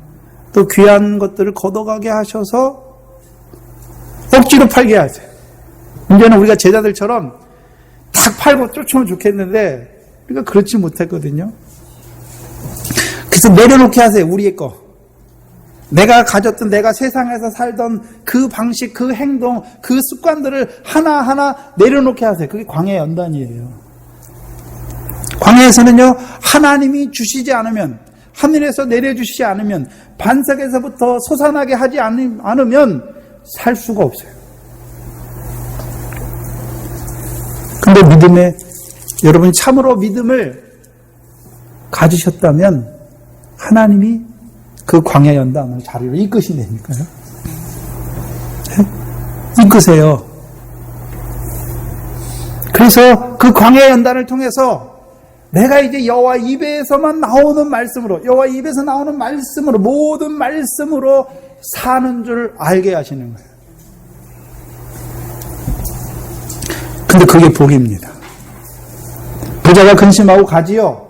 또 귀한 것들을 걷어가게 하셔서 억지로 팔게 하세요. 문제는 우리가 제자들처럼 탁 팔고 쫓으면 좋겠는데 우리가 그렇지 못했거든요. 그래서 내려놓게 하세요. 우리의 거. 내가 가졌던 내가 세상에서 살던 그 방식, 그 행동, 그 습관들을 하나하나 내려놓게 하세요. 그게 광야의 연단이에요. 광야에서는요, 하나님이 주시지 않으면, 하늘에서 내려주시지 않으면, 반석에서부터 솟아나게 하지 않으면 살 수가 없어요. 근데 여러분이 참으로 믿음을 가지셨다면, 하나님이 그 광야 연단을 자리로 이끄신다니까요. 네? 이끄세요. 그래서 그 광야 연단을 통해서 내가 이제 여호와 입에서만 나오는 말씀으로, 여호와 입에서 나오는 말씀으로, 모든 말씀으로 사는 줄 알게 하시는 거예요. 근데 그게 복입니다. 부자가 근심하고 가지요.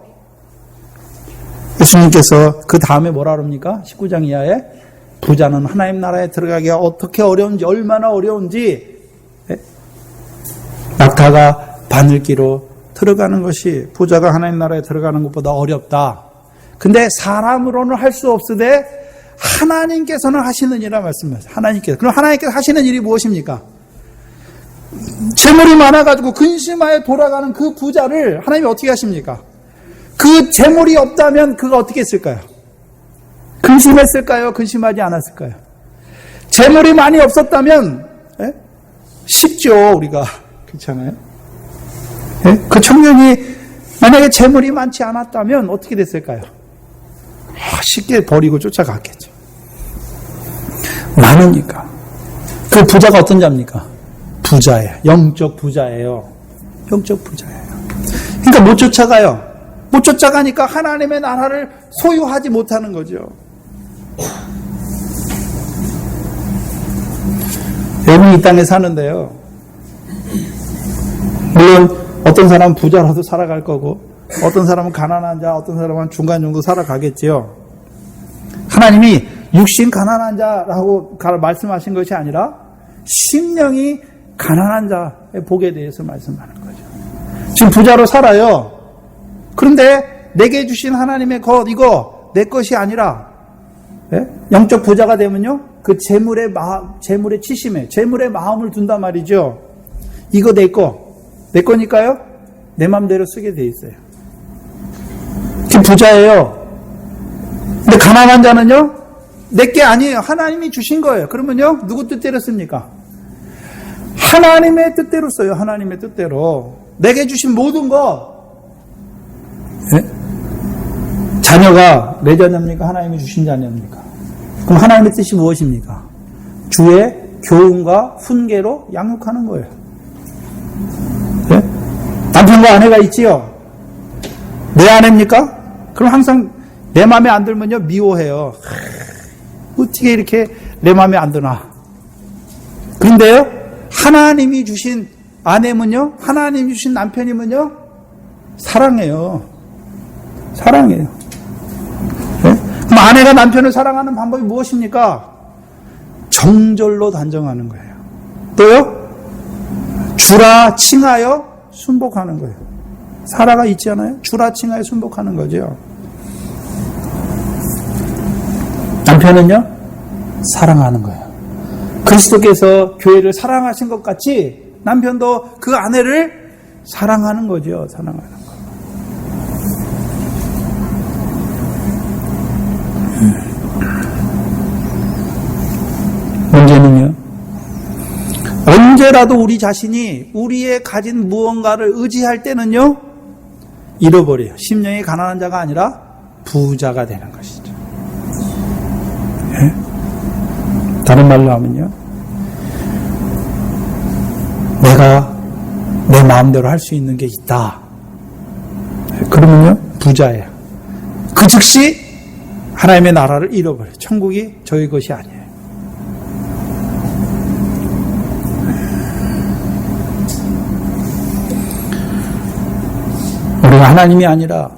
예수님께서 그 다음에 뭐라 그럽니까? 19장 이하에 부자는 하나님 나라에 들어가기가 어떻게 어려운지, 얼마나 어려운지, 낙타가 바늘기로 들어가는 것이 부자가 하나님 나라에 들어가는 것보다 어렵다. 근데 사람으로는 할 수 없으되 하나님께서는 하시느니라 말씀하세요. 하나님께서. 그럼 하나님께서 하시는 일이 무엇입니까? 재물이 많아가지고 근심하에 돌아가는 그 부자를 하나님이 어떻게 하십니까? 그 재물이 없다면 그가 어떻게 했을까요? 근심했을까요? 근심하지 않았을까요? 재물이 많이 없었다면 쉽죠, 우리가. 그렇잖아요? 그 청년이 만약에 재물이 많지 않았다면 어떻게 됐을까요? 쉽게 버리고 쫓아갔겠죠. 많으니까. 그 부자가 어떤 자입니까? 부자예요. 영적 부자예요. 영적 부자예요. 그러니까 못 쫓아가요. 못 쫓아가니까 하나님의 나라를 소유하지 못하는 거죠. 여러분 이 땅에 사는데요. 물론 어떤 사람은 부자라도 살아갈 거고 어떤 사람은 가난한 자, 어떤 사람은 중간 정도 살아가겠지요. 하나님이 육신 가난한 자라고 말씀하신 것이 아니라 심령이 가난한 자의 복에 대해서 말씀하는 거죠. 지금 부자로 살아요. 그런데 내게 주신 하나님의 것, 이거 내 것이 아니라 영적 부자가 되면요, 그 재물의 치심에, 재물의 마음을 둔단 말이죠. 이거 내 거니까요, 내 마음대로 쓰게 돼 있어요. 지금 부자예요. 근데 가난한 자는요, 내 게 아니에요. 하나님이 주신 거예요. 그러면요, 누구 뜻대로 씁니까? 하나님의 뜻대로 써요. 하나님의 뜻대로. 내게 주신 모든 거, 자녀가 내 자녀입니까? 하나님이 주신 자녀입니까? 그럼 하나님의 뜻이 무엇입니까? 주의 교훈과 훈계로 양육하는 거예요. 네? 남편과 아내가 있지요? 내 아내입니까? 그럼 항상 내 마음에 안 들면요, 미워해요. 어떻게 이렇게 내 마음에 안 드나? 그런데요, 하나님이 주신 아내면요, 하나님이 주신 남편이면요, 사랑해요. 사랑해요. 네? 그럼 아내가 남편을 사랑하는 방법이 무엇입니까? 정절로 단정하는 거예요. 또요, 주라 칭하여 순복하는 거예요. 사라가 있지 않아요? 주라 칭하여 순복하는 거죠. 남편은요, 사랑하는 거예요. 그리스도께서 교회를 사랑하신 것 같이 남편도 그 아내를 사랑하는 거죠. 사랑하는 거. 문제는요, 언제라도 우리 자신이 우리의 가진 무언가를 의지할 때는요, 잃어버려요. 심령이 가난한 자가 아니라 부자가 되는 것이죠. 네? 다른 말로 하면요, 내가 내 마음대로 할 수 있는 게 있다. 그러면요, 부자예요. 그 즉시 하나님의 나라를 잃어버려요. 천국이 저희 것이 아니에요. 우리가 하나님이 아니라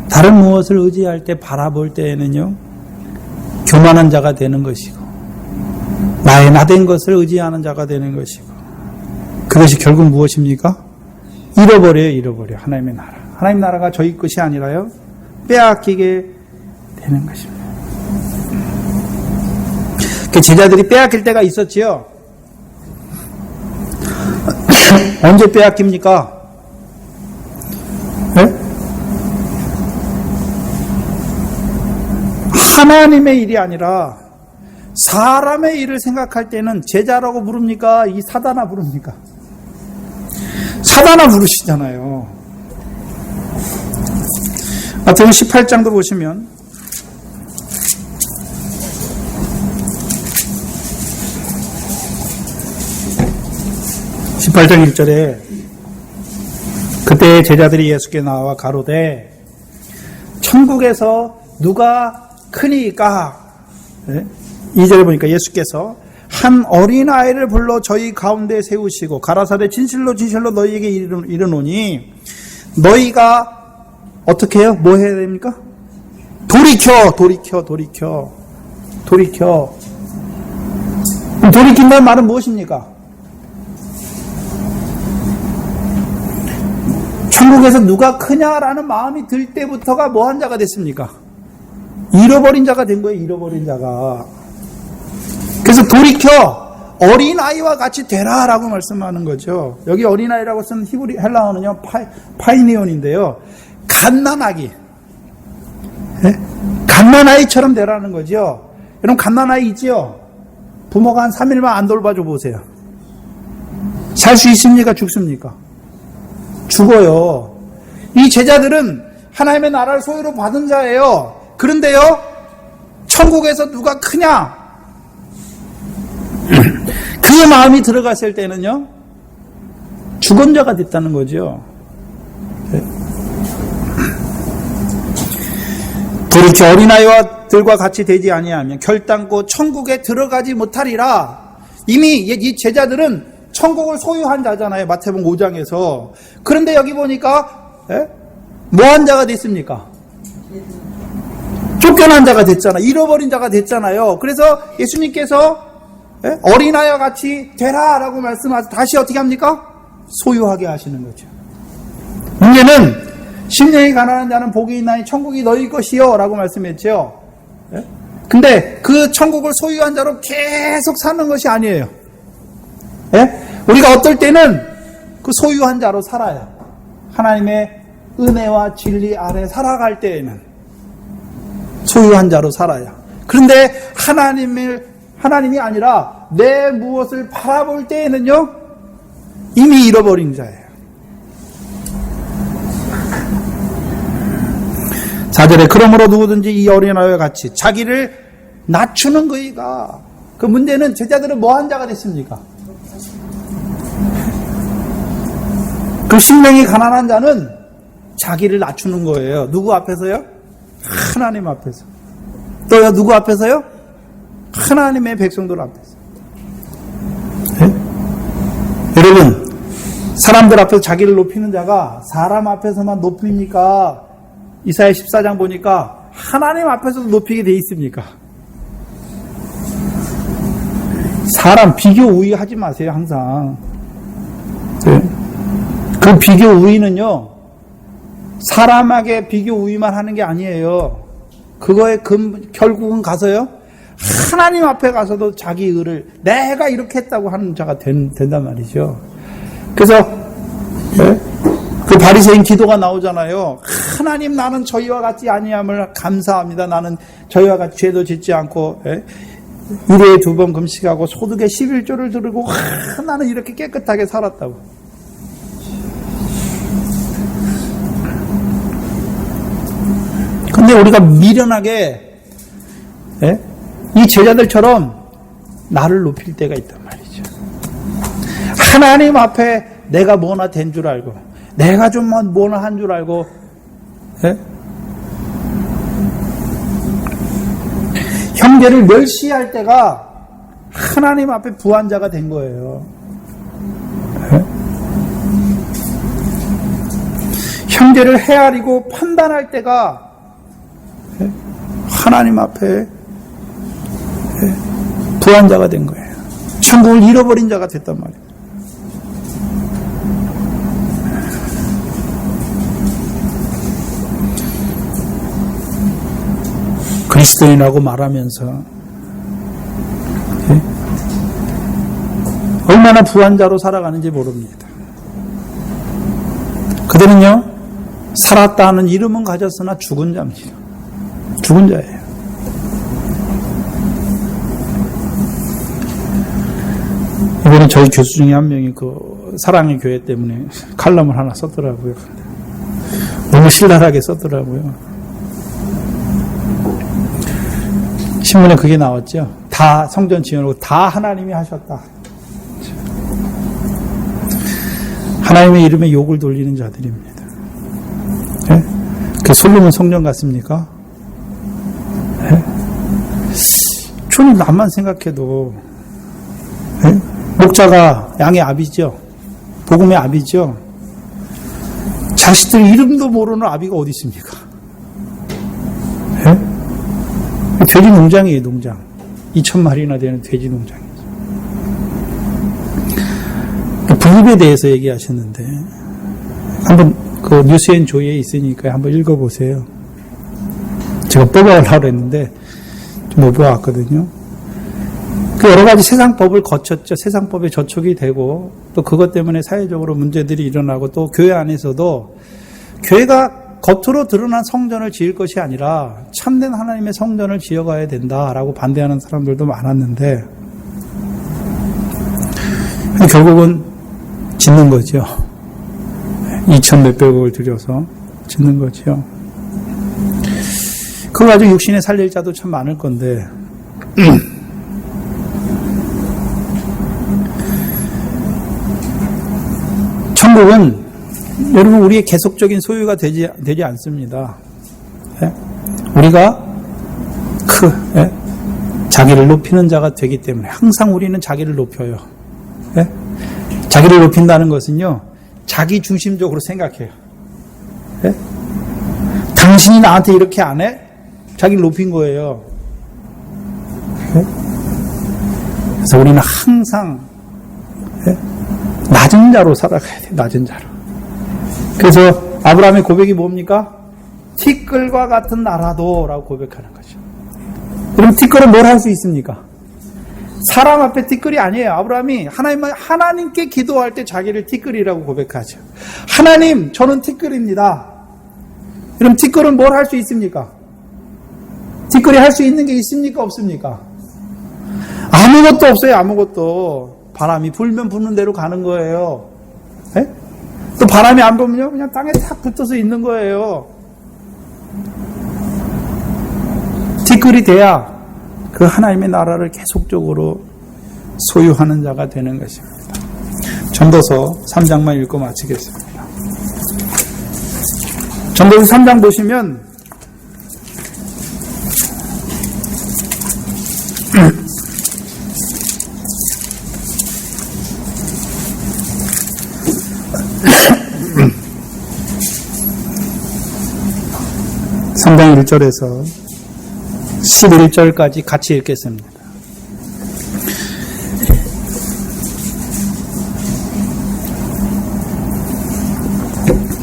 다른 무엇을 의지할 때, 바라볼 때에는요, 교만한 자가 되는 것이고, 나의 나된 것을 의지하는 자가 되는 것이고, 그것이 결국 무엇입니까? 잃어버려. 하나님의 나라. 하나님의 나라가 저희 것이 아니라요, 빼앗기게 되는 것입니다. 그 제자들이 빼앗길 때가 있었지요. 언제 빼앗깁니까? 네? 하나님의 일이 아니라 사람의 일을 생각할 때는 제자라고 부릅니까? 이 사단아 부릅니까? 사단아 부르시잖아요. 마태복음 18장도 보시면 18장 1절에 그때 제자들이 예수께 나와 가로되 천국에서 누가 크니까, 2절에 보니까 예수께서 한 어린아이를 불러 저희 가운데 세우시고 가라사대 진실로 진실로 너희에게 이르노니 너희가 어떻게 해요? 뭐 해야 됩니까? 돌이켜. 돌이킨다는 말은 무엇입니까? 천국에서 누가 크냐라는 마음이 들 때부터가 뭐한 자가 됐습니까? 잃어버린 자가 된 거예요. 잃어버린 자가. 그래서 돌이켜 어린아이와 같이 되라라고 말씀하는 거죠. 여기 어린아이라고 쓴 히브리 헬라어는요 파이니온인데요. 갓난아기, 갓난아이처럼 되라는 거죠. 여러분 갓난아이 있지요? 부모가 한 3일만 안 돌봐줘 보세요. 살 수 있습니까? 죽습니까? 죽어요. 이 제자들은 하나님의 나라를 소유로 받은 자예요. 그런데요, 천국에서 누가 크냐? 그의 마음이 들어갔을 때는요, 죽은 자가 됐다는 거죠. 돌이켜 어린아이들과 같이 되지 아니하면 결단코 천국에 들어가지 못하리라. 이미 이 제자들은 천국을 소유한 자잖아요. 마태복음 5장에서. 그런데 여기 보니까 뭐한 자가 됐습니까? 쫓겨난 자가 됐잖아요. 잃어버린 자가 됐잖아요. 그래서 예수님께서 어린아이와 같이 되라라고 말씀하셔서 다시 어떻게 합니까? 소유하게 하시는 거죠. 문제는 심령이 가난한 자는 복이 있나니 천국이 너희 것이요 라고 말씀했죠. 근데 그 천국을 소유한 자로 계속 사는 것이 아니에요. 우리가 어떨 때는 그 소유한 자로 살아요. 하나님의 은혜와 진리 아래 살아갈 때에는 소유한 자로 살아요. 그런데 하나님이 아니라 내 무엇을 바라볼 때에는요, 이미 잃어버린 자예요. 4절에 그러므로 누구든지 이 어린아이와 같이 자기를 낮추는 거이가. 그 문제는 제자들은 뭐한 자가 됐습니까? 그 심령이 가난한 자는 자기를 낮추는 거예요. 누구 앞에서요? 하나님 앞에서. 또요, 누구 앞에서요? 하나님의 백성들 앞에서. 여러분, 사람들 앞에서 자기를 높이는 자가 사람 앞에서만 높입니까? 이사야 14장 보니까 하나님 앞에서도 높이게 돼 있습니까? 사람 비교 우위 하지 마세요. 항상. 그 비교 우위는요, 사람에게 비교 우위만 하는 게 아니에요. 그거의 결국은 가서요, 하나님 앞에 가서도 자기 의를 내가 이렇게 했다고 하는 자가 된단 말이죠. 그래서 그 바리새인 기도가 나오잖아요. 하나님, 나는 저희와 같지 아니함을 감사합니다. 나는 저희와 같이 죄도 짓지 않고 일회에 2번 금식하고 소득의 11조를 들고 나는 이렇게 깨끗하게 살았다고. 근데 우리가 미련하게 이 제자들처럼 나를 높일 때가 있단 말이죠. 하나님 앞에 내가 뭐나 된 줄 알고, 내가 좀 뭐나 한 줄 알고, 형제를 멸시할 때가 하나님 앞에 부한 자가 된 거예요. 형제를 헤아리고 판단할 때가 하나님 앞에 부한 자가 된 거예요. 천국을 잃어버린 자가 됐단 말이에요. 그리스도인이라고 말하면서 얼마나 부한 자로 살아가는지 모릅니다. 그들은요, 살았다 하는 이름은 가졌으나 죽은 자입니다. 죽은 자예요. 이번에 저희 교수 중에 한 명이 그 사랑의 교회 때문에 칼럼을 하나 썼더라고요. 너무 신랄하게 썼더라고요. 신문에 그게 나왔죠. 다 성전 지어놓고 다 하나님이 하셨다. 하나님의 이름에 욕을 돌리는 자들입니다. 예? 그 솔로몬 성전 같습니까? 예? 저는 남만 생각해도 예? 목자가 양의 아비죠. 복음의 아비죠. 자식들 이름도 모르는 아비가 어디 있습니까? 예? 돼지 농장이에요, 농장. 2,000마리나 되는 돼지 농장이죠. 분립에 대해서 얘기하셨는데 한번 그 뉴스앤조이에 있으니까 한번 읽어보세요. 제가 뽑아오려고 했는데 좀 못 뽑아왔거든요. 그 여러 가지 세상법을 거쳤죠. 세상법에 저촉이 되고 또 그것 때문에 사회적으로 문제들이 일어나고 또 교회 안에서도 교회가 겉으로 드러난 성전을 지을 것이 아니라 참된 하나님의 성전을 지어가야 된다라고 반대하는 사람들도 많았는데 결국은 짓는 거죠. 2천 몇백억을 들여서 짓는 거죠. 그거 가지고 육신에 살릴 자도 참 많을 건데 천국은 여러분 우리의 계속적인 소유가 되지 않습니다. 예? 우리가 예? 자기를 높이는 자가 되기 때문에 항상 우리는 자기를 높여요. 예? 자기를 높인다는 것은요, 자기 중심적으로 생각해요. 예? 당신이 나한테 이렇게 안 해? 자기를 높인 거예요. 예? 그래서 우리는 항상 예? 낮은 자로 살아가야 돼요. 낮은 자로. 그래서 아브라함의 고백이 뭡니까? 티끌과 같은 나라도 라고 고백하는 거죠. 그럼 티끌은 뭘 할 수 있습니까? 사람 앞에 티끌이 아니에요. 아브라함이 하나님께 기도할 때 자기를 티끌이라고 고백하죠. 하나님, 저는 티끌입니다. 그럼 티끌은 뭘 할 수 있습니까? 티끌이 할 수 있는 게 있습니까? 없습니까? 아무것도 없어요. 아무것도. 바람이 불면 부는 대로 가는 거예요. 네? 또 바람이 안 불면요, 그냥 땅에 탁 붙어서 있는 거예요. 티끌이 돼야 그 하나님의 나라를 계속적으로 소유하는 자가 되는 것입니다. 전도서 3장만 읽고 마치겠습니다. 전도서 3장 보시면 삼장 1절에서 11절까지 같이 읽겠습니다.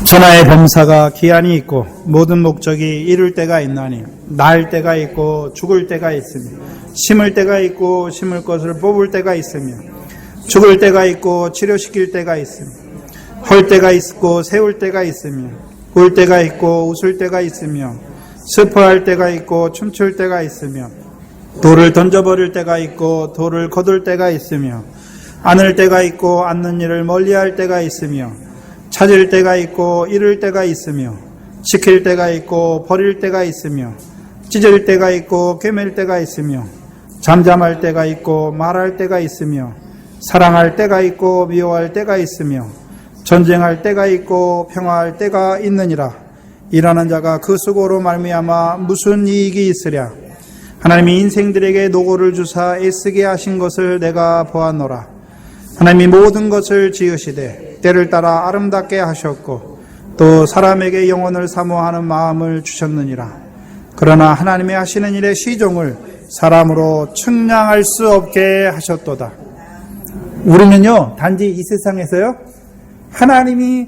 천하의 범사가 기한이 있고 모든 목적이 이룰 때가 있나니 날 때가 있고 죽을 때가 있으며 심을 때가 있고 심을 것을 뽑을 때가 있으며 죽을 때가 있고 치료시킬 때가 있으며 헐 때가 있고 세울 때가 있으며 울 때가 있고 웃을 때가 있으며 슬퍼할 때가 있고 춤출 때가 있으며 돌을 던져버릴 때가 있고 돌을 거둘 때가 있으며 안을 때가 있고 안는 일을 멀리할 때가 있으며 찾을 때가 있고 잃을 때가 있으며 지킬 때가 있고 버릴 때가 있으며 찢을 때가 있고 꿰맬 때가 있으며 잠잠할 때가 있고 말할 때가 있으며 사랑할 때가 있고 미워할 때가 있으며 전쟁할 때가 있고 평화할 때가 있느니라. 일하는 자가 그 수고로 말미암아 무슨 이익이 있으랴. 하나님이 인생들에게 노고를 주사 애쓰게 하신 것을 내가 보았노라. 하나님이 모든 것을 지으시되 때를 따라 아름답게 하셨고 또 사람에게 영혼을 사모하는 마음을 주셨느니라. 그러나 하나님의 하시는 일의 시종을 사람으로 측량할 수 없게 하셨도다. 우리는요, 단지 이 세상에서요, 하나님이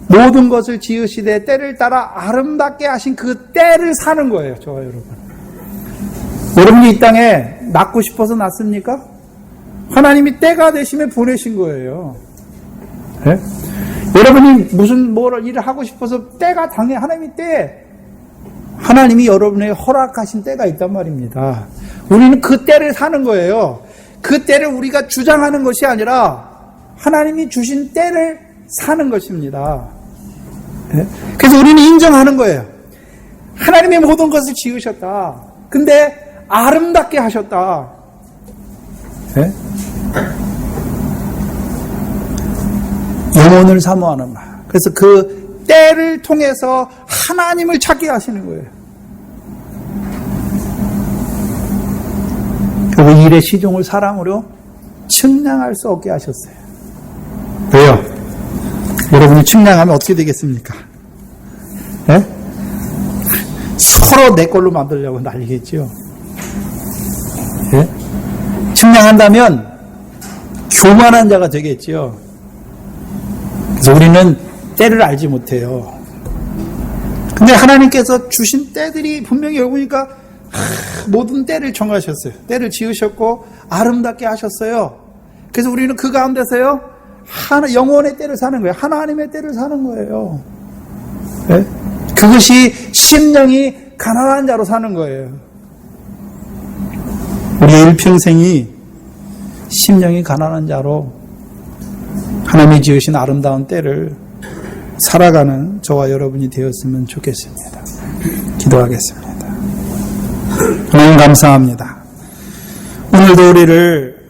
모든 것을 지으시되 때를 따라 아름답게 하신 그 때를 사는 거예요. 저와 여러분. 여러분이 이 땅에 낳고 싶어서 낳습니까? 하나님이 때가 되심에 보내신 거예요. 네? 여러분이 무슨 일을 하고 싶어서 때가 당해 하나님이 때, 하나님이 여러분에게 허락하신 때가 있단 말입니다. 우리는 그 때를 사는 거예요. 그 때를 우리가 주장하는 것이 아니라 하나님이 주신 때를 사는 것입니다. 네? 그래서 우리는 인정하는 거예요. 하나님의 모든 것을 지으셨다. 근데 아름답게 하셨다. 네? 영혼을 사모하는 말. 그래서 그 때를 통해서 하나님을 찾게 하시는 거예요. 결국 일의 시종을 사랑으로 측량할 수 없게 하셨어요. 왜요? 여러분이 측량하면 어떻게 되겠습니까? 네? 서로 내 걸로 만들려고 난리겠죠. 네? 측량한다면 교만한 자가 되겠죠. 그래서 우리는 때를 알지 못해요. 근데 하나님께서 주신 때들이 분명히 여기 보니까 모든 때를 정하셨어요. 때를 지으셨고 아름답게 하셨어요. 그래서 우리는 그 가운데서요 영혼의 때를 사는 거예요. 하나님의 때를 사는 거예요. 네? 그것이 심령이 가난한 자로 사는 거예요. 우리의 일평생이 심령이 가난한 자로 하나님이 지으신 아름다운 때를 살아가는 저와 여러분이 되었으면 좋겠습니다. 기도하겠습니다. 하나님 감사합니다. 오늘도 우리를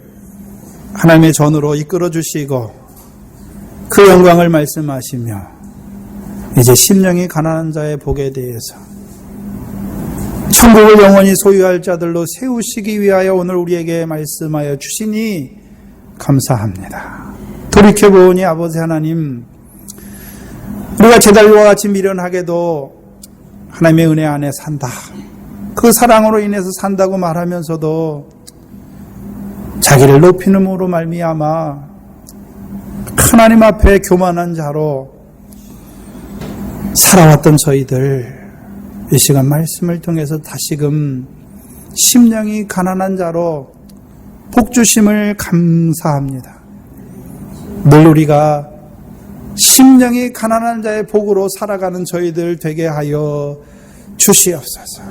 하나님의 전으로 이끌어 주시고 그 영광을 말씀하시며 이제 심령이 가난한 자의 복에 대해서 천국을 영원히 소유할 자들로 세우시기 위하여 오늘 우리에게 말씀하여 주시니 감사합니다. 돌이켜보니 아버지 하나님, 우리가 제달과 같이 미련하게도 하나님의 은혜 안에 산다. 그 사랑으로 인해서 산다고 말하면서도 자기를 높이는으로 말미암아 하나님 앞에 교만한 자로 살아왔던 저희들, 이 시간 말씀을 통해서 다시금 심령이 가난한 자로 복 주심을 감사합니다. 늘 우리가 심령이 가난한 자의 복으로 살아가는 저희들 되게 하여 주시옵소서.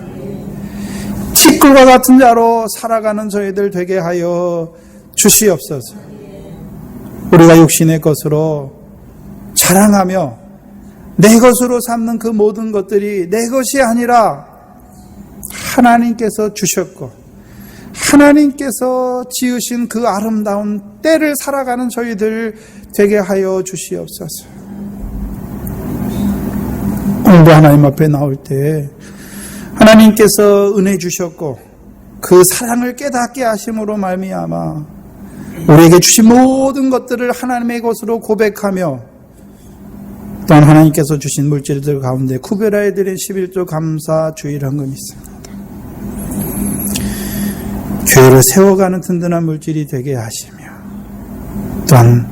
티끌과 같은 자로 살아가는 저희들 되게 하여 주시옵소서. 우리가 육신의 것으로 자랑하며 내 것으로 삼는 그 모든 것들이 내 것이 아니라 하나님께서 주셨고 하나님께서 지으신 그 아름다운 때를 살아가는 저희들 되게 하여 주시옵소서. 오늘도 하나님 앞에 나올 때 하나님께서 은혜 주셨고 그 사랑을 깨닫게 하심으로 말미암아 우리에게 주신 모든 것들을 하나님의 것으로 고백하며 또한 하나님께서 주신 물질들 가운데 구별하여 드린 11조 감사 주일 헌금이 있습니다. 교회를 세워가는 든든한 물질이 되게 하시며 또한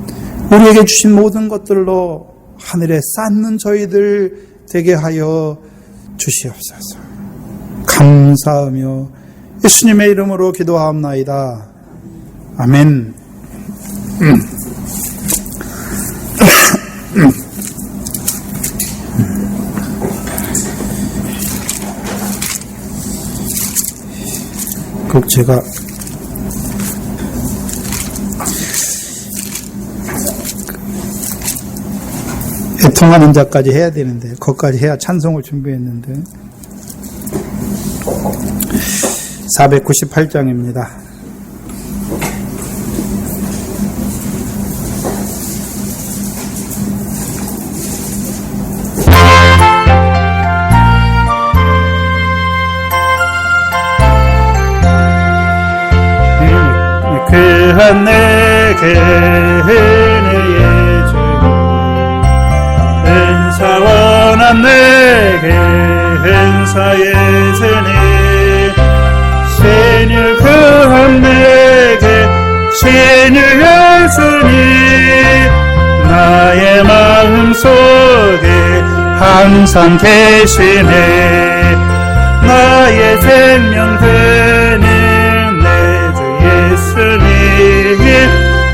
우리에게 주신 모든 것들로 하늘에 쌓는 저희들 되게 하여 주시옵소서. 감사하며 예수님의 이름으로 기도하옵나이다. 아멘. 꼭 제가 애통하는 자까지 해야 되는데 거기까지 해야 찬송을 준비했는데 498장입니다. 그한 내게 은혜의 주 은사와 난 내게 은사의 은혜 신을 그한 내게 신을 예수님 나의 마음속에 항상 계시네 나의 생명 되는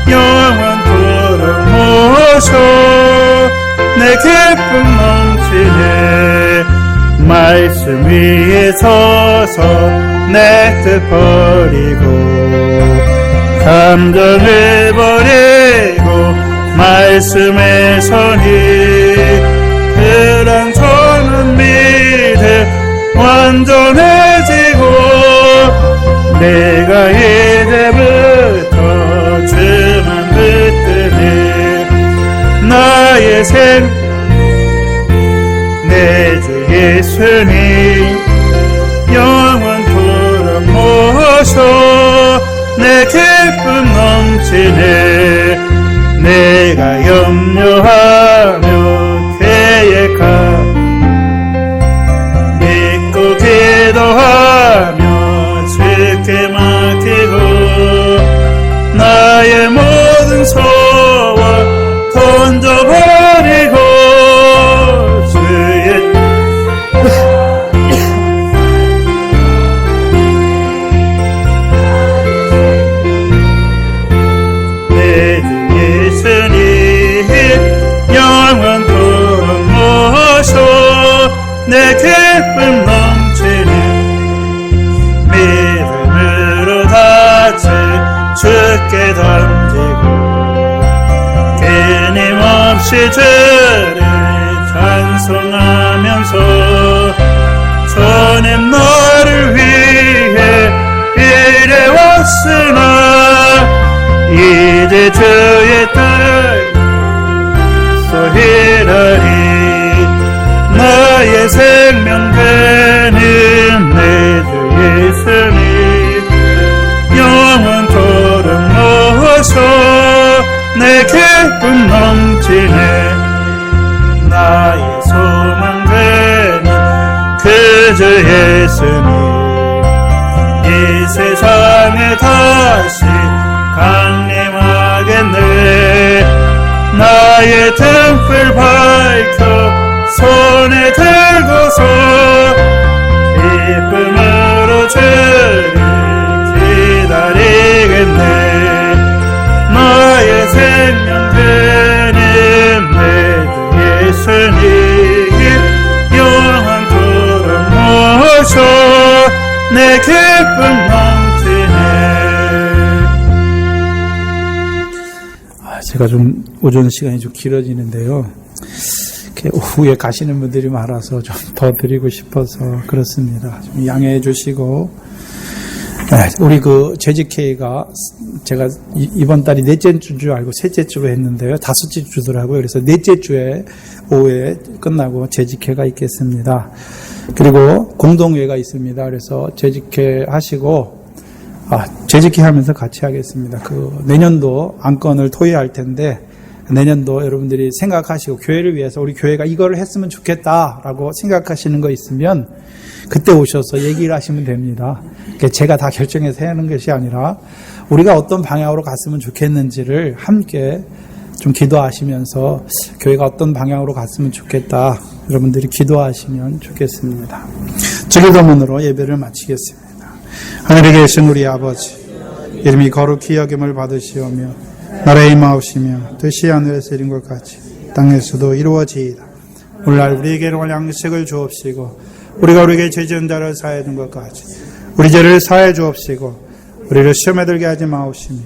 영원토록 모셔 내 기쁨 넘치네 말씀 위에 서서 내 뜻 버리고 감정을 버리고 말씀에 서니 그런 저는 믿음 완전해지고 내가 이제부터 주만 붙드네 나 내 주 예수님 영원토록 모셔 내 기쁨 넘치네 내가 염려하며 계획하 믿고 기도하며 주께 맡기고 나의 모든 소원 던져버리고 주의 내 주 예수님 영원토록 모셔 내 기쁨 넘치는 믿음으로 다치 주께 던지고 끊임없이 주를 찬송하면서 주님 너를 위해 일해왔으나 이제 주의 딸 소리라리 나의 생명 되는 내 주 예수님 영원토록 모셔 내 기쁨 넘치네 나의 소망 되는 그저 예수님 이 세상에 다시 강림하겠네 나의 등불 밝혀 손에 들고서 기쁨으로 주를 기다리겠네 나의 생명 되는 내 주 예수님 영원토록 모셔 내 기쁨 넘치네 제가 좀 오전 시간이 좀 길어지는데요. 이렇게 오후에 가시는 분들이 많아서 좀 더 드리고 싶어서 그렇습니다. 좀 양해해 주시고, 우리 그 재직회의가 제가 이번 달이 넷째 주인 줄 알고 셋째 주로 했는데요. 다섯째 주더라고요. 그래서 넷째 주에 오후에 끝나고 재직회가 있겠습니다. 그리고 공동회가 있습니다. 그래서 재직회 하시고, 재직회 하면서 같이 하겠습니다. 그 내년도 안건을 토의할 텐데 내년도 여러분들이 생각하시고 교회를 위해서 우리 교회가 이거를 했으면 좋겠다라고 생각하시는 거 있으면 그때 오셔서 얘기를 하시면 됩니다. 제가 다 결정해서 해야 하는 것이 아니라 우리가 어떤 방향으로 갔으면 좋겠는지를 함께 좀 기도하시면서 교회가 어떤 방향으로 갔으면 좋겠다 여러분들이 기도하시면 좋겠습니다. 주기도문으로 예배를 마치겠습니다. 하늘에 계신 우리 아버지 이름이 거룩히 여김을 받으시오며 나라의 임하옵시며 뜻이 하늘에서 이룬 것 같이 땅에서도 이루어지이다. 오늘날 우리에게 일용할 양식을 주옵시고 우리가 우리에게 죄 지은 자를 사하여 준 것 같이 우리 죄를 사하여 주옵시고 우리를 시험에 들게 하지 마옵시며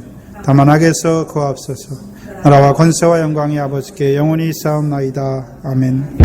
다만 악에서 구하옵소서. 나라와 권세와 영광이 아버지께 영원히 있사옵나이다. 아멘.